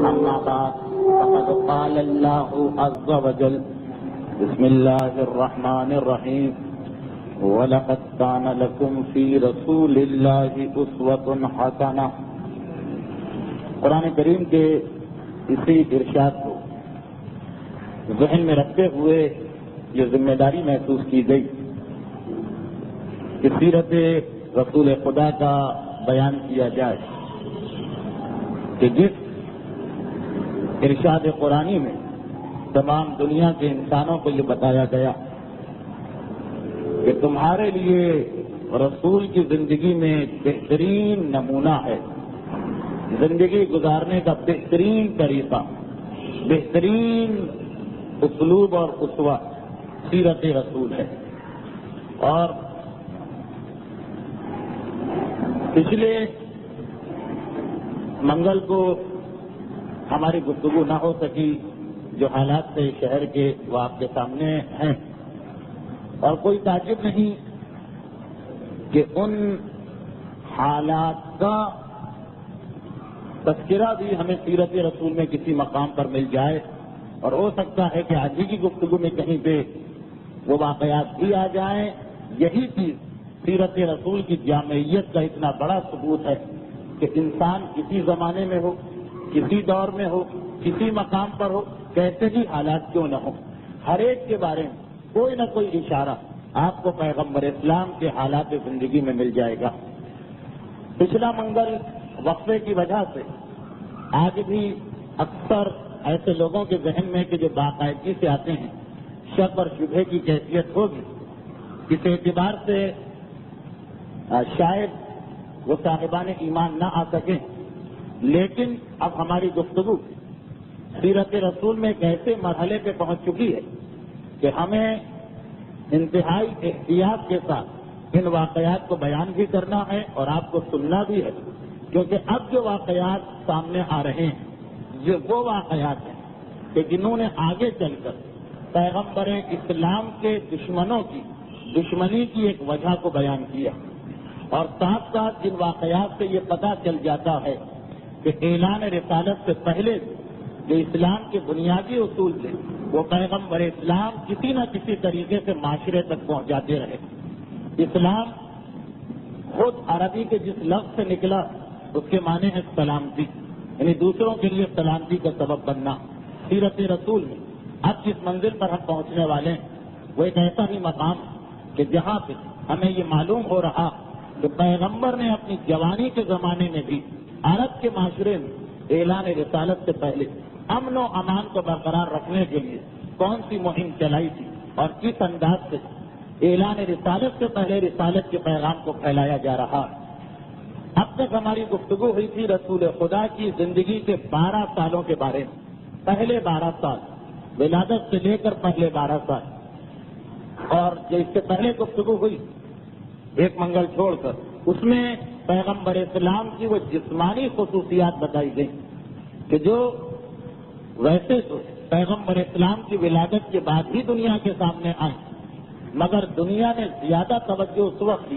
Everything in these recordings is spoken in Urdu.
أما بعد فقد قال الله عز وجل بسم الله الرحمن الرحيم وَلَقَدْ كَانَ لَكُمْ فِي رَسُولِ اللَّهِ أُسْوَةٌ حَسَنَةٌ۔ قرآن کریم کے اسی ارشاد کو ذہن میں رکھتے ہوئے یہ ذمہ داری محسوس کی گئی کہ سیرت رسول خدا کا بیان کیا جائے کہ جس ارشاد قرآنی میں تمام دنیا کے انسانوں کو یہ بتایا گیا کہ تمہارے لیے رسول کی زندگی میں بہترین نمونہ ہے، زندگی گزارنے کا بہترین طریقہ، بہترین اسلوب اور اسوہ سیرت رسول ہے۔ اور پچھلے منگل کو ہماری گفتگو نہ ہو سکی، جو حالات تھے شہر کے وہ آپ کے سامنے ہیں، اور کوئی تعجب نہیں کہ ان حالات کا تذکرہ بھی ہمیں سیرت رسول میں کسی مقام پر مل جائے، اور ہو سکتا ہے کہ آج ہی کی گفتگو میں کہیں پہ وہ واقعات بھی آ جائیں۔ یہی چیز سیرت رسول کی جامعیت کا اتنا بڑا ثبوت ہے کہ انسان کسی زمانے میں ہو، کسی دور میں ہو، کسی مقام پر ہو، کیسے بھی حالات کیوں نہ ہو، ہر ایک کے بارے میں کوئی نہ کوئی اشارہ آپ کو پیغمبر اسلام کے حالات زندگی میں مل جائے گا۔ پچھلا منگل وقفے کی وجہ سے آج بھی اکثر ایسے لوگوں کے ذہن میں کہ جو باقاعدگی سے آتے ہیں شک اور شبہے کی کیفیت ہوگی، اس اعتبار سے شاید وہ صاحبان ایمان نہ آ سکیں، لیکن اب ہماری گفتگو سیرت رسول میں ایک ایسے مرحلے پہ پہنچ چکی ہے کہ ہمیں انتہائی احتیاط کے ساتھ ان واقعات کو بیان بھی کرنا ہے اور آپ کو سننا بھی ہے، کیونکہ اب جو واقعات سامنے آ رہے ہیں یہ وہ واقعات ہیں کہ جنہوں نے آگے چل کر پیغمبر اسلام کے دشمنوں کی دشمنی کی ایک وجہ کو بیان کیا، اور ساتھ ساتھ جن واقعات سے یہ پتہ چل جاتا ہے کہ اعلان رسالت سے پہلے جو اسلام کے بنیادی اصول تھے وہ پیغمبر اسلام کسی نہ کسی طریقے سے معاشرے تک پہنچاتے رہے۔ اسلام خود عربی کے جس لفظ سے نکلا اس کے معنی ہے سلامتی، یعنی دوسروں کے لیے سلامتی کا سبب بننا۔ سیرت رسول میں اب جس منزل پر ہم پہنچنے والے ہیں وہ ایک ایسا ہی مقام کہ جہاں پہ ہمیں یہ معلوم ہو رہا کہ پیغمبر نے اپنی جوانی کے زمانے میں بھی عرب کے معاشرے میں اعلان رسالت سے پہلے امن و امان کو برقرار رکھنے کے لیے کون سی مہم چلائی تھی اور کس انداز سے اعلان رسالت سے پہلے رسالت کے پیغام کو پھیلایا جا رہا ہے۔ اب تک ہماری گفتگو ہوئی تھی رسول خدا کی زندگی کے 12 سالوں کے بارے میں، پہلے 12 سال، ولادت سے لے کر پہلے 12 سال، اور جو اس سے پہلے گفتگو ہوئی ایک منگل چھوڑ کر اس میں پیغمبر اسلام کی وہ جسمانی خصوصیات بتائی گئی کہ جو ویسے تو پیغمبر اسلام کی ولادت کے بعد ہی دنیا کے سامنے آئے، مگر دنیا نے زیادہ توجہ اس وقت دی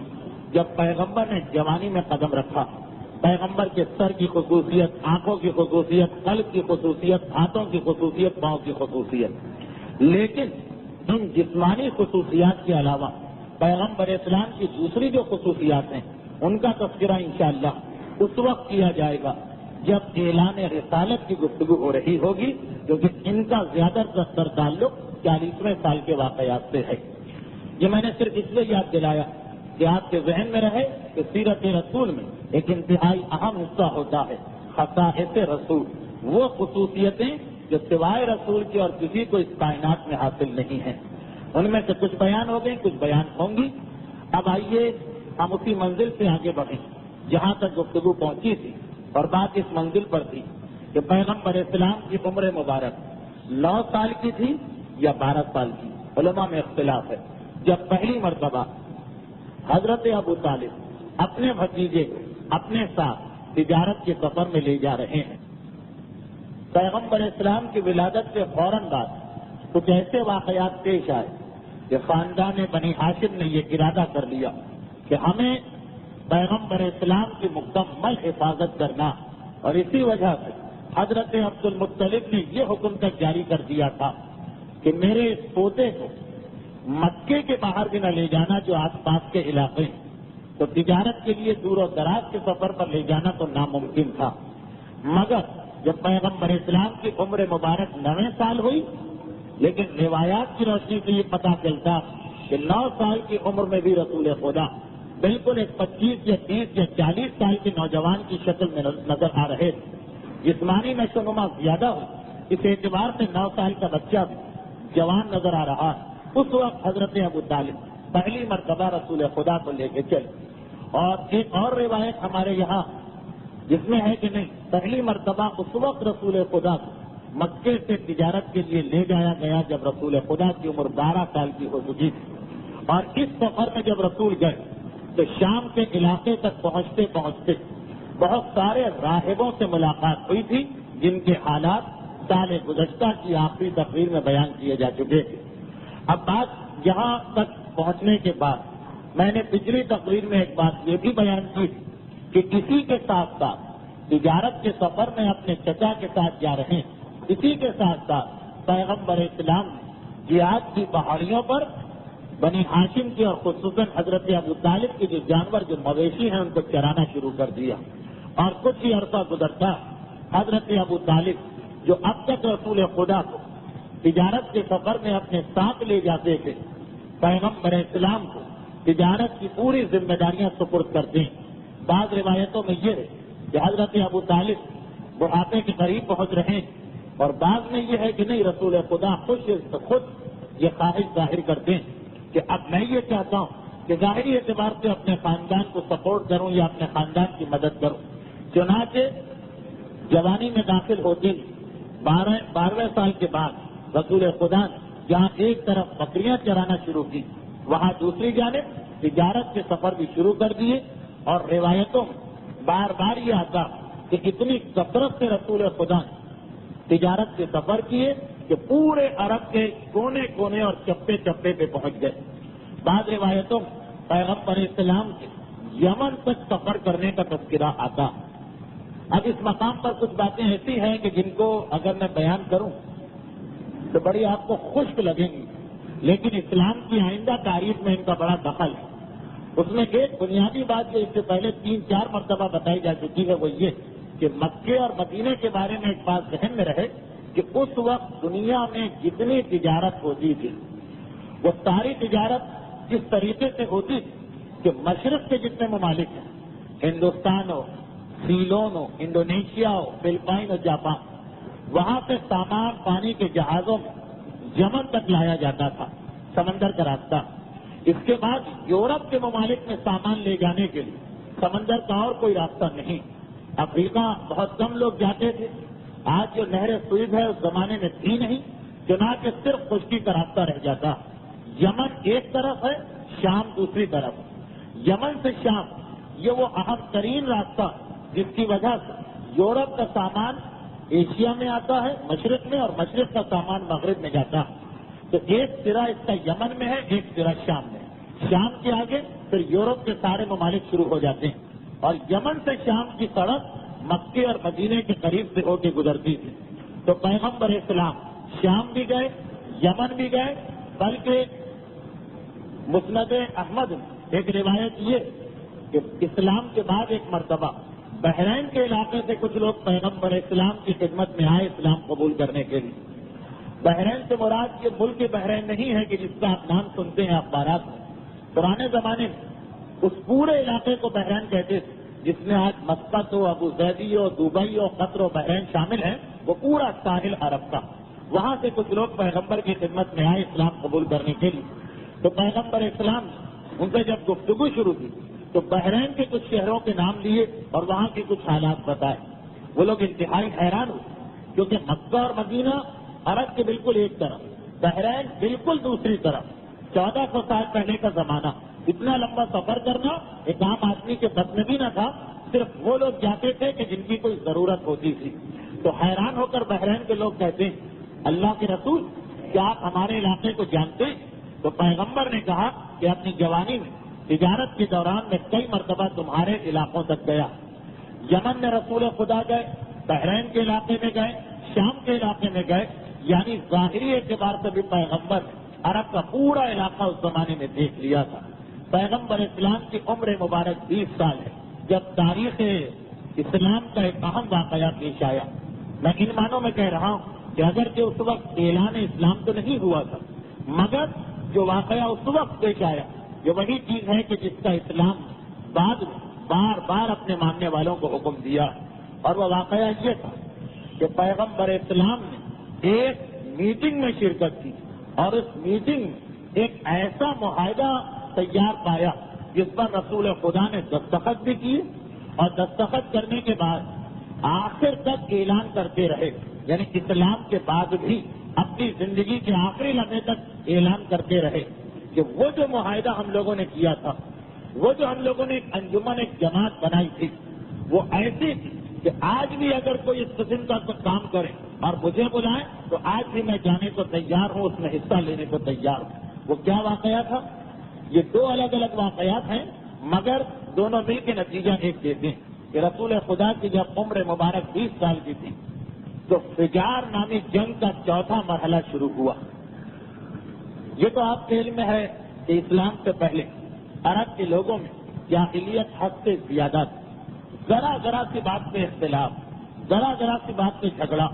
جب پیغمبر نے جوانی میں قدم رکھا۔ پیغمبر کے سر کی خصوصیت، آنکھوں کی خصوصیت، قلب کی خصوصیت، ہاتھوں کی خصوصیت، پاؤں کی خصوصیت، لیکن ان جسمانی خصوصیات کے علاوہ پیغمبر اسلام کی دوسری جو خصوصیات ہیں ان کا تذکرہ انشاءاللہ اس وقت کیا جائے گا جب اعلان رسالت کی گفتگو ہو رہی ہوگی، کیونکہ ان کا زیادہ تر تعلق 40ویں سال کے واقعات سے ہے۔ یہ میں نے صرف اس لیے یاد دلایا کہ آپ کے ذہن میں رہے کہ سیرت رسول میں ایک انتہائی اہم حصہ ہوتا ہے خصائص رسول، وہ خصوصیتیں جو سوائے رسول کی اور کسی کو اس کائنات میں حاصل نہیں ہیں۔ ان میں سے کچھ بیان ہو گئی، کچھ بیان ہوں گی۔ اب آئیے ہم اسی منزل سے آگے بڑھیں جہاں تک گفتگو پہنچی تھی، اور بات اس منزل پر تھی کہ پیغمبر اسلام کی عمر مبارک 9 سال کی تھی یا 12 سال کی، علماء میں اختلاف ہے۔ جب پہلی مرتبہ حضرت ابو طالب اپنے بھتیجے کو اپنے ساتھ تجارت کے سفر میں لے جا رہے ہیں، پیغمبر اسلام کی ولادت سے فوراً بعد کچھ ایسے واقعات پیش آئے کہ خاندان بنی ہاشم نے یہ ارادہ کر لیا کہ ہمیں پیغمبر اسلام کی مکمل حفاظت کرنا، اور اسی وجہ سے حضرت عبد المطلب نے یہ حکم تک جاری کر دیا تھا کہ میرے اس پوتے کو مکے کے باہر بھی نہ لے جانا جو آس پاس کے علاقے ہیں، تو تجارت کے لیے دور و دراز کے سفر پر لے جانا تو ناممکن تھا۔ مگر جب پیغمبر اسلام کی عمر مبارک 9 سال ہوئی، لیکن روایات کی روشنی سے یہ پتہ چلتا کہ 9 سال کی عمر میں بھی رسول خدا بالکل ایک 25 یا 30 یا 40 سال کے نوجوان کی شکل میں نظر آ رہے تھے۔ جسمانی نشو نما زیادہ ہو، اس اعتبار سے 9 سال کا بچہ بھی جوان نظر آ رہا ہے۔ اس وقت حضرت ابو طالب پہلی مرتبہ رسول خدا کو لے کے چلے، اور ایک اور روایت ہمارے یہاں جس میں ہے کہ نہیں، پہلی مرتبہ اس وقت رسول خدا کو مکے سے تجارت کے لیے لے جایا گیا جب رسول خدا کی عمر 12 سال کی ہو چکی تھی، اور اس سفر میں جب رسول گئے تو شام کے علاقے تک پہنچتے پہنچتے بہت سارے راہبوں سے ملاقات ہوئی تھی، جن کے حالات سال گزشتہ کی آخری تقریر میں بیان کیے جا چکے تھے۔ اب بات یہاں تک پہنچنے کے بعد میں نے پچھلی تقریر میں ایک بات یہ بھی بیان کی کہ کسی کے ساتھ ساتھ تجارت کے سفر میں اپنے چچا کے ساتھ جا رہے ہیں، اسی کے ساتھ ساتھ پیغمبر اسلام نے جہاد کی پہاڑیوں پر بنی ہاشم کی اور خصوصاً حضرت ابو طالب کے جو جانور جو مویشی ہیں ان کو چرانا شروع کر دیا، اور کچھ ہی عرصہ گزرتا حضرت ابو طالب جو اب تک رسول خدا کو تجارت کے سفر میں اپنے ساتھ لے جاتے تھے، پیغمبر اسلام کو تجارت کی پوری ذمہ داریاں سپرد کرتے ہیں۔ بعض روایتوں میں یہ ہے کہ حضرت ابو طالب بڑھاپے کے قریب پہنچ رہے ہیں، اور بعض میں یہ ہے کہ نہیں، رسول خدا خود یہ خواہش ظاہر کرتے ہیں کہ اب میں یہ چاہتا ہوں کہ ظاہری اعتبار سے اپنے خاندان کو سپورٹ کروں یا اپنے خاندان کی مدد کروں۔ چنانچہ جوانی میں داخل ہوتے 12ویں سال کے بعد رسول خدا نے جہاں ایک طرف بکریاں چرانا شروع کی، وہاں دوسری جانب تجارت کے سفر بھی شروع کر دیے، اور روایتوں میں بار بار یہ آتا کہ اتنی کثرت سے رسول خدا نے تجارت کے سفر کیے کہ پورے عرب کے کونے کونے اور چپے چپے پہ پہنچ گئے۔ بعض روایتوں میں پیغمبر اسلام کے یمن تک سفر کرنے کا تذکرہ آتا۔ اب اس مقام پر کچھ باتیں ایسی ہیں کہ جن کو اگر میں بیان کروں تو بڑی آپ کو خشک لگیں گی، لیکن اسلام کی آئندہ تاریخ میں ان کا بڑا دخل ہے۔ اس میں ایک بنیادی بات جو اس سے پہلے 3-4 مرتبہ بتائی جا چکی ہے وہ یہ کہ مکے اور مدینے کے بارے میں ایک بات ذہن میں رہے کہ اس وقت دنیا میں جتنی تجارت ہوتی تھی وہ ساری تجارت اس طریقے سے ہوتی تھی کہ مشرق کے جتنے ممالک ہیں، ہندوستان ہو، سیلون ہو، انڈونیشیا ہو، فلپائن ہو، جاپان، وہاں سے سامان پانی کے جہازوں میں یمن تک لایا جاتا تھا، سمندر کا راستہ۔ اس کے بعد یورپ کے ممالک میں سامان لے جانے کے لیے سمندر کا اور کوئی راستہ نہیں۔ افریقہ بہت کم لوگ جاتے تھے، آج جو نہر سوئز ہے اس زمانے میں تھی نہیں، چنانچہ صرف خشکی کا راستہ رہ جاتا۔ یمن ایک طرف ہے، شام دوسری طرف۔ یمن سے شام یہ وہ اہم ترین راستہ جس کی وجہ سے یورپ کا سامان ایشیا میں آتا ہے مشرق میں، اور مشرق کا سامان مغرب میں جاتا ہے۔ تو ایک سرا اس کا یمن میں ہے، ایک سرا شام میں۔ شام کے آگے پھر یورپ کے سارے ممالک شروع ہو جاتے ہیں، اور یمن سے شام کی سڑک مکے اور مدینے کے قریب سے ہو کے گزرتی تھی۔ تو پیغمبر اسلام شام بھی گئے، یمن بھی گئے، بلکہ مسند احمد ایک روایت یہ کہ اسلام کے بعد ایک مرتبہ بحرین کے علاقے سے کچھ لوگ پیغمبر اسلام کی خدمت میں آئے اسلام قبول کرنے کے لیے۔ بحرین سے مراد یہ ملک بحرین نہیں ہے کہ جس کا آپ نام سنتے ہیں اخبارات میں۔ پرانے زمانے میں اس پورے علاقے کو بحرین کہتے تھے، جس میں آج مسقط ہو، ابو ظبی ہو، دبئی ہو، قطر و بحرین شامل ہیں، وہ پورا ساحل عرب کا۔ وہاں سے کچھ لوگ پیغمبر کی خدمت میں آئے اسلام قبول کرنے کے لیے۔ تو پیغمبر اسلام ان سے جب گفتگو شروع کی تو بحرین کے کچھ شہروں کے نام لیے اور وہاں کے کچھ حالات بتائے۔ وہ لوگ انتہائی حیران ہوئے، کیونکہ مکہ اور مدینہ عرب کے بالکل ایک طرف، بحرین بالکل دوسری طرف۔ 1400 سال پہلے کا زمانہ، اتنا لمبا سفر کرنا ایک عام آدمی کے بس میں بھی نہ تھا، صرف وہ لوگ جاتے تھے کہ جن کی کوئی ضرورت ہوتی تھی۔ تو حیران ہو کر بحرین کے لوگ کہتے ہیں، اللہ کے رسول کیا آپ ہمارے علاقے کو جانتے ہیں؟ تو پیغمبر نے کہا کہ اپنی جوانی میں تجارت کے دوران میں کئی مرتبہ تمہارے علاقوں تک گیا۔ یمن میں رسول خدا گئے، بحرین کے علاقے میں گئے، شام کے علاقے میں گئے، یعنی ظاہری اعتبار سے بھی پیغمبر عرب کا پورا علاقہ اس زمانے میں دیکھ لیا تھا۔ پیغمبر اسلام کی عمر مبارک 20 سال ہے جب تاریخ اسلام کا ایک اہم واقعہ پیش آیا۔ میں ان معنوں میں کہہ رہا ہوں کہ اگر کہ اس وقت اعلان اسلام تو نہیں ہوا تھا، مگر جو واقعہ اس وقت پیش آیا یہ وہی چیز ہے کہ جس کا اسلام بعد میں بار بار اپنے ماننے والوں کو حکم دیا، اور وہ واقعہ یہ تھا کہ پیغمبر اسلام نے ایک میٹنگ میں شرکت کی، اور اس میٹنگ میں ایک ایسا معاہدہ تیار پایا جس پر رسول خدا نے دستخط بھی کیے، اور دستخط کرنے کے بعد آخر تک اعلان کرتے رہے، یعنی اسلام کے بعد بھی اپنی زندگی کے آخری لمحے تک اعلان کرتے رہے کہ وہ جو معاہدہ ہم لوگوں نے کیا تھا، وہ جو ہم لوگوں نے ایک انجمن، ایک جماعت بنائی تھی، وہ ایسی تھی کہ آج بھی اگر کوئی اس قسم کا کام کرے اور مجھے بلائے تو آج بھی میں جانے کو تیار ہوں، اس میں حصہ لینے کو تیار ہوں۔ وہ کیا واقعہ تھا؟ یہ دو الگ الگ واقعات ہیں، مگر دونوں مل کے نتیجہ ایک دیتے ہیں کہ رسول خدا کی جب عمر مبارک 20 سال کی تھی تو فجار نامی جنگ کا چوتھا مرحلہ شروع ہوا۔ یہ تو آپ کے علم میں ہے کہ اسلام سے پہلے عرب کے لوگوں میں جاہلیت حد سے زیادہ تھی، ذرا ذرا سی بات پہ اختلاف، ذرا ذرا سی بات پہ جھگڑا،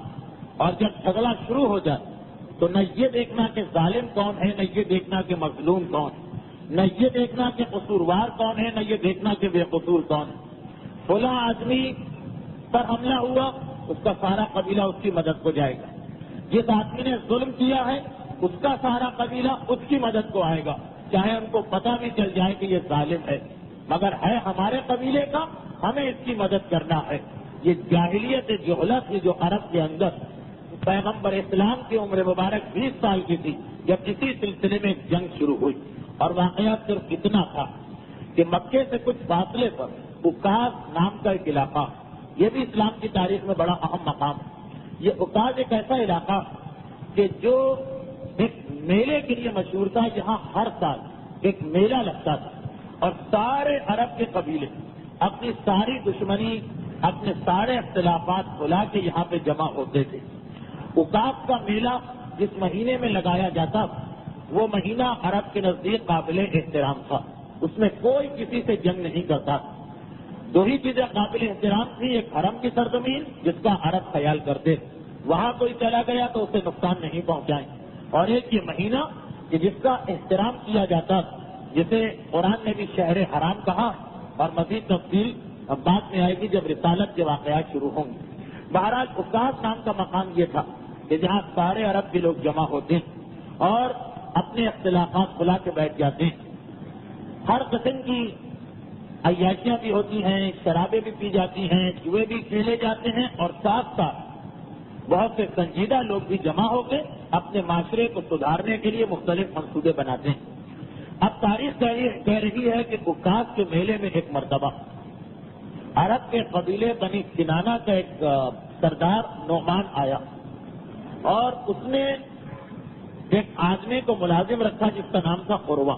اور جب جھگڑا شروع ہو جائے تو نہ یہ دیکھنا کہ ظالم کون ہے، نہ یہ دیکھنا کہ مظلوم کون ہے، نہ یہ دیکھنا کہ قصوروار کون ہے، نہ یہ دیکھنا کہ بے قصور کون ہے۔ فلاں آدمی پر حملہ ہوا، اس کا سارا قبیلہ اس کی مدد کو جائے گا، جس آدمی نے ظلم کیا ہے اس کا سارا قبیلہ اس کی مدد کو آئے گا، چاہے ان کو پتہ بھی چل جائے کہ یہ ظالم ہے، مگر ہے ہمارے قبیلے کا، ہمیں اس کی مدد کرنا ہے۔ یہ جاہلیت جہلت ہے جو عرب کے اندر پیغمبر اسلام کی عمر مبارک 20 سال کی تھی جب اسی سلسلے میں ایک جنگ شروع ہوئی، اور واقعات صرف اتنا تھا کہ مکے سے کچھ فاصلے پر اکاز نام کا ایک علاقہ، یہ بھی اسلام کی تاریخ میں بڑا اہم مقام ہے۔ یہ اکاز ایک ایسا علاقہ کہ جو ایک میلے کے لیے مشہور تھا، جہاں ہر سال ایک میلہ لگتا تھا، اور سارے عرب کے قبیلے اپنی ساری دشمنی، اپنے سارے اختلافات بھلا کے یہاں پہ جمع ہوتے تھے۔ اکاز کا میلہ جس مہینے میں لگایا جاتا وہ مہینہ عرب کے نزدیک قابل احترام تھا، اس میں کوئی کسی سے جنگ نہیں کرتا۔ دو ہی چیزیں قابل احترام تھی، ایک حرم کی سرزمین جس کا عرب خیال کرتے، وہاں کوئی چلا گیا تو اسے نقصان نہیں پہنچائیں، اور ایک یہ مہینہ کہ جس کا احترام کیا جاتا، جسے قرآن نے بھی شہر حرام کہا، اور مزید تفصیل اب بعد میں آئے گی جب رسالت کے واقعات شروع ہوں گے۔ بہرحال اکاز نام کا مقام یہ تھا کہ جہاں سارے عرب کے لوگ جمع ہوتے ہیں اور اپنے اختلافات بھلا کے بیٹھ جاتے ہیں۔ ہر قسم کی عیاشیاں بھی ہوتی ہیں، شرابیں بھی پی جاتی ہیں، جوئے بھی کھیلے جاتے ہیں، اور ساتھ ساتھ بہت سے سنجیدہ لوگ بھی جمع ہو کے اپنے معاشرے کو سدھارنے کے لیے مختلف منصوبے بناتے ہیں۔ اب تاریخ کہہ رہی ہے کہ اکاز کے میلے میں ایک مرتبہ عرب کے قبیلے بنی کنانہ کا ایک سردار نعمان آیا، اور اس نے ایک آدمی کو ملازم رکھا جس کا نام تھا عروہ۔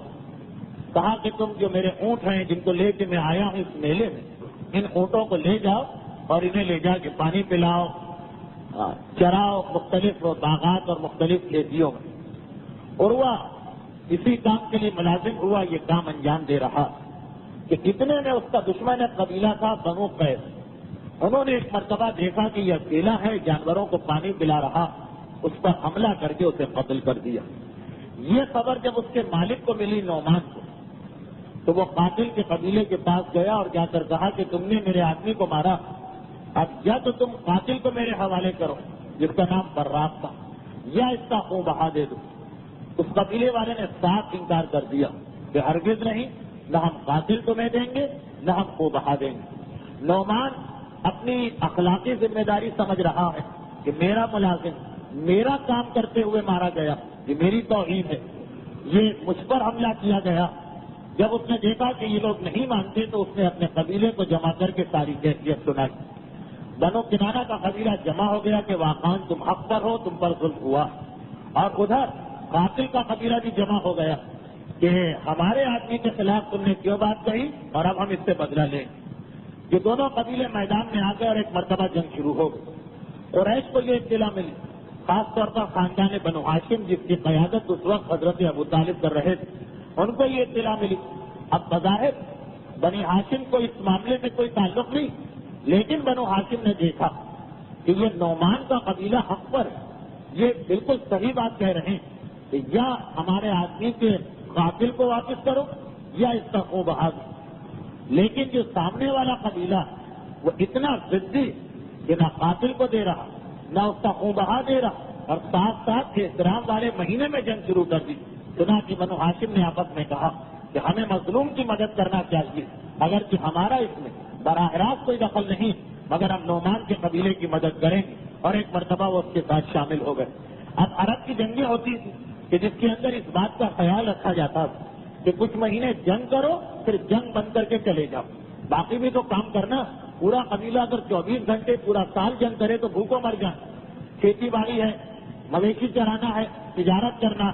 کہا کہ تم جو میرے اونٹ ہیں جن کو لے کے میں آیا ہوں اس میلے میں، ان اونٹوں کو لے جاؤ اور انہیں لے جا کے پانی پلاؤ، چراؤ مختلف باغات اور مختلف کھیتیوں میں۔ عروہ اسی کام کے لیے ملازم ہوا، یہ کام انجام دے رہا کہ اتنے میں اس کا دشمن قبیلہ تھا بنو قیس، انہوں نے ایک مرتبہ دیکھا کہ یہ اکیلا ہے، جانوروں کو پانی پلا رہا، اس پر حملہ کر کے اسے قتل کر دیا۔ یہ خبر جب اس کے مالک کو ملی نعمان کو، تو وہ قاتل کے قبیلے کے پاس گیا اور جا کر کہا کہ تم نے میرے آدمی کو مارا، اب یا تو تم قاتل کو میرے حوالے کرو جس کا نام براق تھا، یا اس کا خون بہا دے دو۔ اس قبیلے والے نے صاف انکار کر دیا کہ ہرگز نہیں، نہ ہم قاتل تمہیں دیں گے نہ ہم خون بہا دیں گے۔ نعمان اپنی اخلاقی ذمہ داری سمجھ رہا ہے کہ میرا ملازم میرا کام کرتے ہوئے مارا گیا، یہ میری توہین ہے، یہ مجھ پر حملہ کیا گیا۔ جب اس نے دیکھا کہ یہ لوگ نہیں مانتے تو اس نے اپنے قبیلے کو جمع کر کے ساری کیفیت سنائی۔ بنو کنانہ کا قبیلہ جمع ہو گیا کہ واقعاً تم حق پر ہو، تم پر ظلم ہوا، اور ادھر قاتل کا قبیلہ بھی جمع ہو گیا کہ ہمارے آدمی کے خلاف تم نے کیوں بات کہی اور اب ہم اس سے بدلہ لیں۔ یہ دونوں قبیلے میدان میں آ گئے اور ایک مرتبہ جنگ شروع ہو گئی. قریش کو یہ اطلاع ملی، خاص طور پر خاندان بنو ہاشم جس کی قیادت اس وقت حضرت ابو طالب کر رہے تھے، ان کو یہ اطلاع ملی. اب بظاہر بنی ہاشم کو اس معاملے میں کوئی تعلق نہیں، لیکن بنو ہاشم نے دیکھا کہ یہ نعمان کا قبیلہ حق پر ہے، یہ بالکل صحیح بات کہہ رہے ہیں کہ یا ہمارے آدمی کے قاتل کو واپس کرو یا اس کا خون بہا دو. لیکن جو سامنے والا قبیلہ وہ اتنا ضدی کہ نہ قاتل کو دے رہا نہ اس کا خون بہا دے رہا، اور ساتھ ساتھ احترام والے مہینے میں جنگ شروع کر دی. چنانچہ بنو ہاشم نے آپس میں کہا کہ ہمیں مظلوم کی مدد کرنا چاہیے، اگرچہ ہمارا اس میں براہ راست کوئی دخل نہیں، مگر ہم نعمان کے قبیلے کی مدد کریں گے. اور ایک مرتبہ وہ اس کے ساتھ شامل ہو گئے. اب عرب کی جنگیں ہوتی تھی کہ جس کے اندر اس بات کا خیال رکھا جاتا تھا کہ کچھ مہینے جنگ کرو پھر جنگ بند کر کے چلے جاؤ، باقی بھی تو کام کرنا. پورا قبیلہ اگر 24 گھنٹے پورا سال جنگ کرے تو بھوکوں مر جائیں. کھیتی باڑی ہے، مویشی چرانا ہے، تجارت کرنا،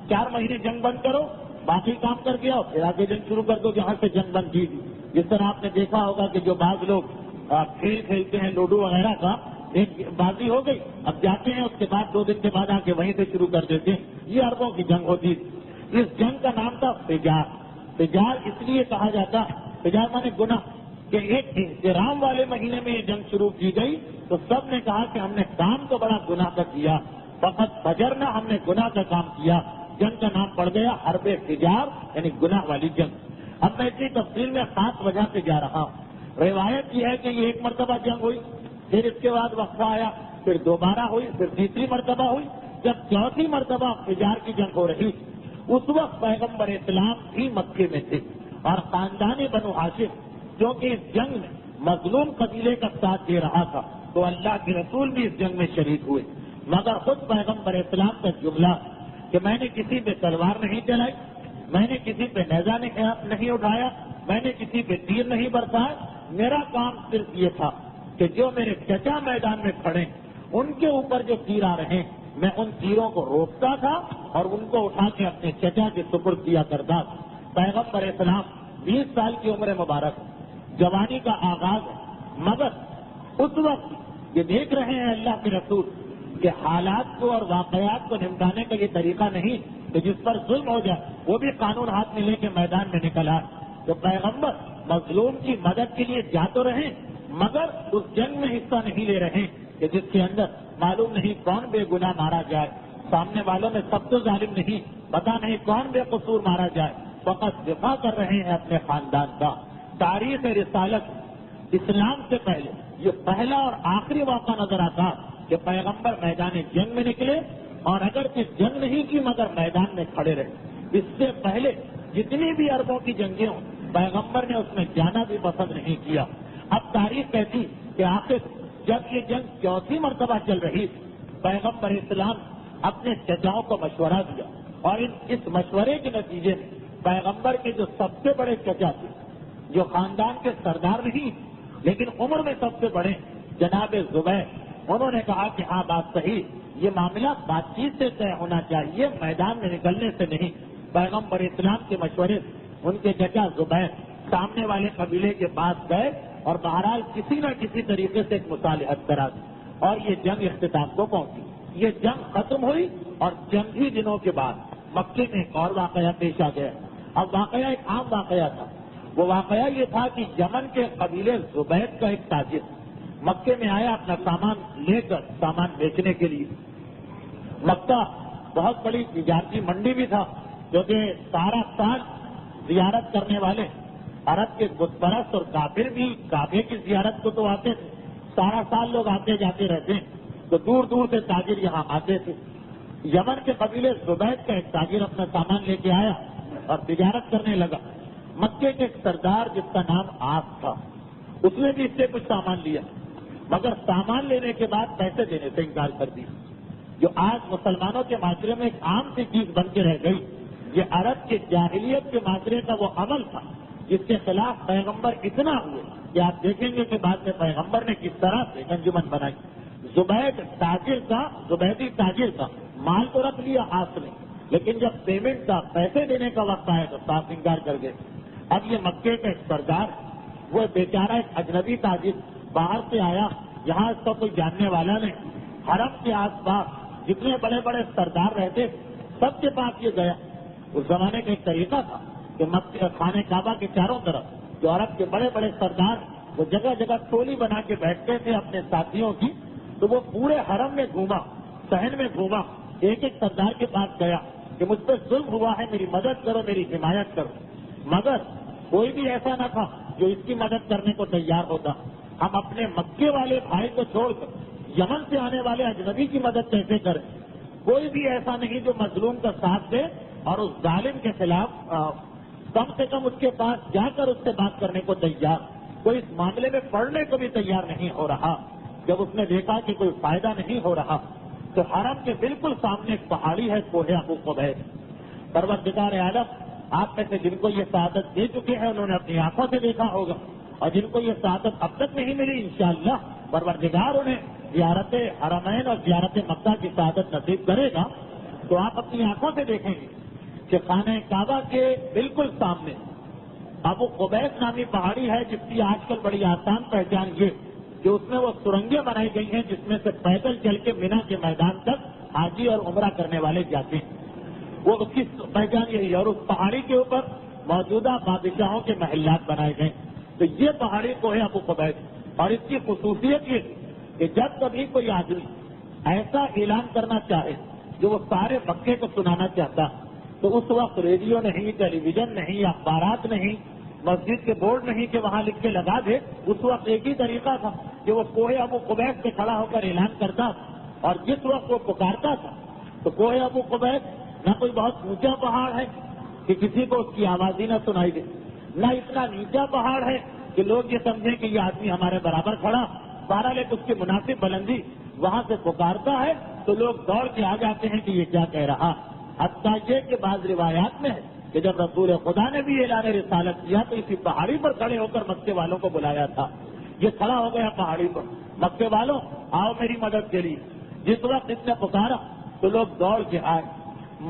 4 مہینے جنگ بند کرو، باقی کام کر کے آؤ پھر آگے جنگ شروع کر دو جہاں سے جنگ بند کی. جس طرح آپ نے دیکھا ہوگا کہ جو بعض لوگ کھیل کھیلتے ہیں لوڈو وغیرہ کا، ایک بازی ہو گئی، اب جاتے ہیں اس کے بعد 2 دن کے بعد آ کے وہیں سے شروع کر دیتے ہیں. یہ عربوں کی جنگ ہوتی. اس جنگ کا نام تھا فجار. فجار اس لیے کہا جاتا، فجار مانے گناہ، کہ ایک احترام والے مہینے میں یہ جنگ شروع کی گئی تو سب نے کہا کہ ہم نے کام تو بڑا گناہ کا کیا، فقط فجر نہ ہم نے گناہ کا کام کیا. جنگ کا نام پڑ گیا حرب فجار، یعنی گناہ والی جنگ. اب میں اسی تفصیل میں خاص وجہ سے جا رہا ہوں. روایت یہ ہے کہ یہ ایک مرتبہ جنگ ہوئی، پھر اس کے بعد وقفہ آیا، پھر دوبارہ ہوئی، پھر تیسری مرتبہ ہوئی. جب چوتھی مرتبہ فجار کی جنگ ہو رہی اس وقت پیغمبر اسلام بھی مکے میں تھے اور خاندان بنو ہاشم جو کہ اس جنگ میں مظلوم قبیلے کا ساتھ دے رہا تھا تو اللہ کے رسول بھی اس جنگ میں شریک ہوئے. مگر خود پیغمبر اسلام کا جملہ کہ میں نے کسی پہ تلوار نہیں چلائی، میں نے کسی پہ نیزہ نہیں اٹھایا، میں نے کسی پہ تیر نہیں برسایا، میرا کام صرف یہ تھا کہ جو میرے چچا میدان میں کھڑے ان کے اوپر جو تیر آ رہے ہیں میں ان تیروں کو روکتا تھا اور ان کو اٹھا کے اپنے چچا کے سپرد کیا کرتا تھا. پیغمبر اسلام 20 سال کی عمر مبارک، جوانی کا آغاز ہے، مگر اس وقت یہ دیکھ رہے ہیں اللہ کے رسول کہ حالات کو اور واقعات کو نمٹانے کا یہ طریقہ نہیں کہ جس پر ظلم ہو جائے وہ بھی قانون ہاتھ میں لے کے میدان میں نکل آئے. تو پیغمبر مظلوم کی مدد کے لیے جا تو رہے مگر اس جنگ میں حصہ نہیں لے رہے کہ جس کے اندر معلوم نہیں کون بے گناہ مارا جائے، سامنے والوں میں سب تو ظالم نہیں، پتا نہیں کون بے قصور مارا جائے، فقط دفاع کر رہے ہیں اپنے خاندان کا. تاریخ رسالت اسلام سے پہلے یہ پہلا اور آخری واقعہ نظر آتا کہ پیغمبر میدان جنگ میں نکلے اور اگر کس جنگ نہیں کی مگر میدان میں کھڑے رہے. اس سے پہلے جتنی بھی عربوں کی جنگیں ہوں پیغمبر نے اس میں جانا بھی پسند نہیں کیا. اب تاریخ کہتی کہ آخر جب یہ جنگ چوتھی مرتبہ چل رہی پیغمبر اسلام اپنے چچاؤں کو مشورہ دیا اور اس مشورے کے نتیجے میں پیغمبر کے جو سب سے بڑے چچا تھے، جو خاندان کے سردار نہیں لیکن عمر میں سب سے بڑے، جناب زبیر، انہوں نے کہا کہ ہاں بات صحیح، یہ معاملہ بات چیت سے طے ہونا چاہیے، میدان میں نکلنے سے نہیں. پیغمبر اسلام کے مشورے ان کے چچا زبیر سامنے والے قبیلے کے پاس گئے اور بہرحال کسی نہ کسی طریقے سے ایک مصالحت کرا دی اور یہ جنگ اختتام کو پہنچی. یہ جنگ ختم ہوئی اور چند ہی دنوں کے بعد مکے میں ایک اور واقعہ پیش آ گیا. اب واقعہ ایک عام واقعہ تھا. وہ واقعہ یہ تھا کہ یمن کے قبیلے زبید کا ایک تاجر مکے میں آیا اپنا سامان لے کر سامان بیچنے کے لیے. مکہ بہت بڑی تجارتی منڈی بھی تھا کیونکہ سارا سال زیارت کرنے والے عرب کے بت پرست اور کافر بھی کعبے کی زیارت کو تو آتے تھے، سارا سال لوگ آتے جاتے رہتے ہیں تو دور دور سے تاجر یہاں آتے تھے. یمن کے قبیلے زبید کا ایک تاجر اپنا سامان لے کے آیا اور تجارت کرنے لگا. مکے کے ایک سردار جس کا نام آس تھا اس نے بھی اس سے کچھ سامان لیا مگر سامان لینے کے بعد پیسے دینے سے انکار کر دیا. جو آج مسلمانوں کے معاشرے میں ایک عام سی چیز بن کے رہ گئی، یہ عرب کے جاہلیت کے معاشرے کا وہ عمل تھا جس کے خلاف پیغمبر اتنا ہوئے کہ آپ دیکھیں گے کہ بعد میں پیغمبر نے کس طرح سے انجمن بنائی. زبیدی تاجر کا مال تو رکھ لیا آس نے، لیکن جب پیمنٹ کا پیسے دینے کا وقت آئے تو صاف انکار کر گئے. اب یہ مکے کا ایک سردار وہ بیچارہ ایک اجنبی تاجر باہر سے آیا، یہاں اس کا کوئی جاننے والا نہیں، حرم کے آس پاس جتنے بڑے بڑے سردار رہتے سب کے پاس یہ گیا۔ اس زمانے کا ایک طریقہ تھا کہ خانہ کعبہ کے چاروں طرف جو عرب کے بڑے بڑے سردار وہ جگہ جگہ ٹولی بنا کے بیٹھتے تھے اپنے ساتھیوں کی، تو وہ پورے حرم میں گھوما، صحن میں گھوما، ایک ایک سردار کے پاس گیا کہ مجھ پہ ظلم ہوا ہے، میری مدد کرو، میری حمایت کرو، مگر کوئی بھی ایسا نہ تھا جو اس کی مدد کرنے کو تیار ہوتا۔ ہم اپنے مکے والے بھائی کو چھوڑ کر یمن سے آنے والے اجنبی کی مدد کیسے کریں؟ کوئی بھی ایسا نہیں جو مظلوم کا ساتھ دے اور اس ظالم کے خلاف کم سے کم اس کے پاس جا کر اس سے بات کرنے کو تیار، کوئی اس معاملے میں پڑھنے کو بھی تیار نہیں ہو رہا۔ جب اس نے دیکھا کہ کوئی فائدہ نہیں ہو رہا تو حرم کے بالکل سامنے ایک پہاڑی ہے، کوہ ابو قبیس۔ پروردگار عالم آپ میں سے جن کو یہ سعادت دے چکے ہیں انہوں نے اپنی آنکھوں سے دیکھا ہوگا، اور جن کو یہ سعادت اب تک نہیں ملی انشاءاللہ پروردگار انہیں زیارت حرمین اور زیارت مکہ کی سعادت نصیب کرے گا۔ تو آپ اپنی آنکھوں سے دیکھیں گے کہ خانہ کعبہ کے بالکل سامنے ابو قبیس نامی پہاڑی ہے، جس کی آج کل بڑی آسان پہچان یہ کہ اس میں وہ سرنگیں بنائی گئی ہیں جس میں سے پیدل چل کے مینا کے میدان تک حاجی اور عمرہ کرنے والے جاتے ہیں۔ وہ اس کی پہچان یہی ہے، اور اس پہاڑی کے اوپر موجودہ بادشاہوں کے محلات بنائے گئے۔ تو یہ پہاڑی کو ہے ابو قبیس، اور اس کی خصوصیت یہ کہ جب کبھی کوئی آدمی ایسا اعلان کرنا چاہے جو وہ سارے مکے کو سنانا چاہتا تو اس وقت ریڈیو نہیں، ٹیلی ویژن نہیں، اخبارات نہیں، مسجد کے بورڈ نہیں کہ وہاں لکھ کے لگا دے۔ اس وقت ایک ہی طریقہ تھا کہ وہ کوہ ابو قبیس پہ کھڑا ہو کر اعلان کرتا، اور جس وقت وہ پکارتا تھا تو کوہ ابو قبیس نہ کوئی بہت اونچا پہاڑ ہے کہ کسی کو اس کی آواز ہی نہ سنائی دے، نہ اتنا نیچا پہاڑ ہے کہ لوگ یہ سمجھیں کہ یہ آدمی ہمارے برابر کھڑا، بہرحال ایک اس کی مناسب بلندی وہاں سے پکارتا ہے تو لوگ دوڑ کے آ جاتے ہیں کہ یہ کیا کہہ رہا۔ حتیٰ یہ کہ بعض روایات میں ہے کہ جب رسول خدا نے بھی اعلان رسالت کیا تو اسی پہاڑی پر کھڑے ہو کر مکے والوں کو بلایا تھا۔ یہ کھڑا ہو گیا پہاڑی پر، مکے والوں آؤ میری مدد کے لیے۔ جس وقت اس نے پکارا تو لوگ دوڑ کے آئے،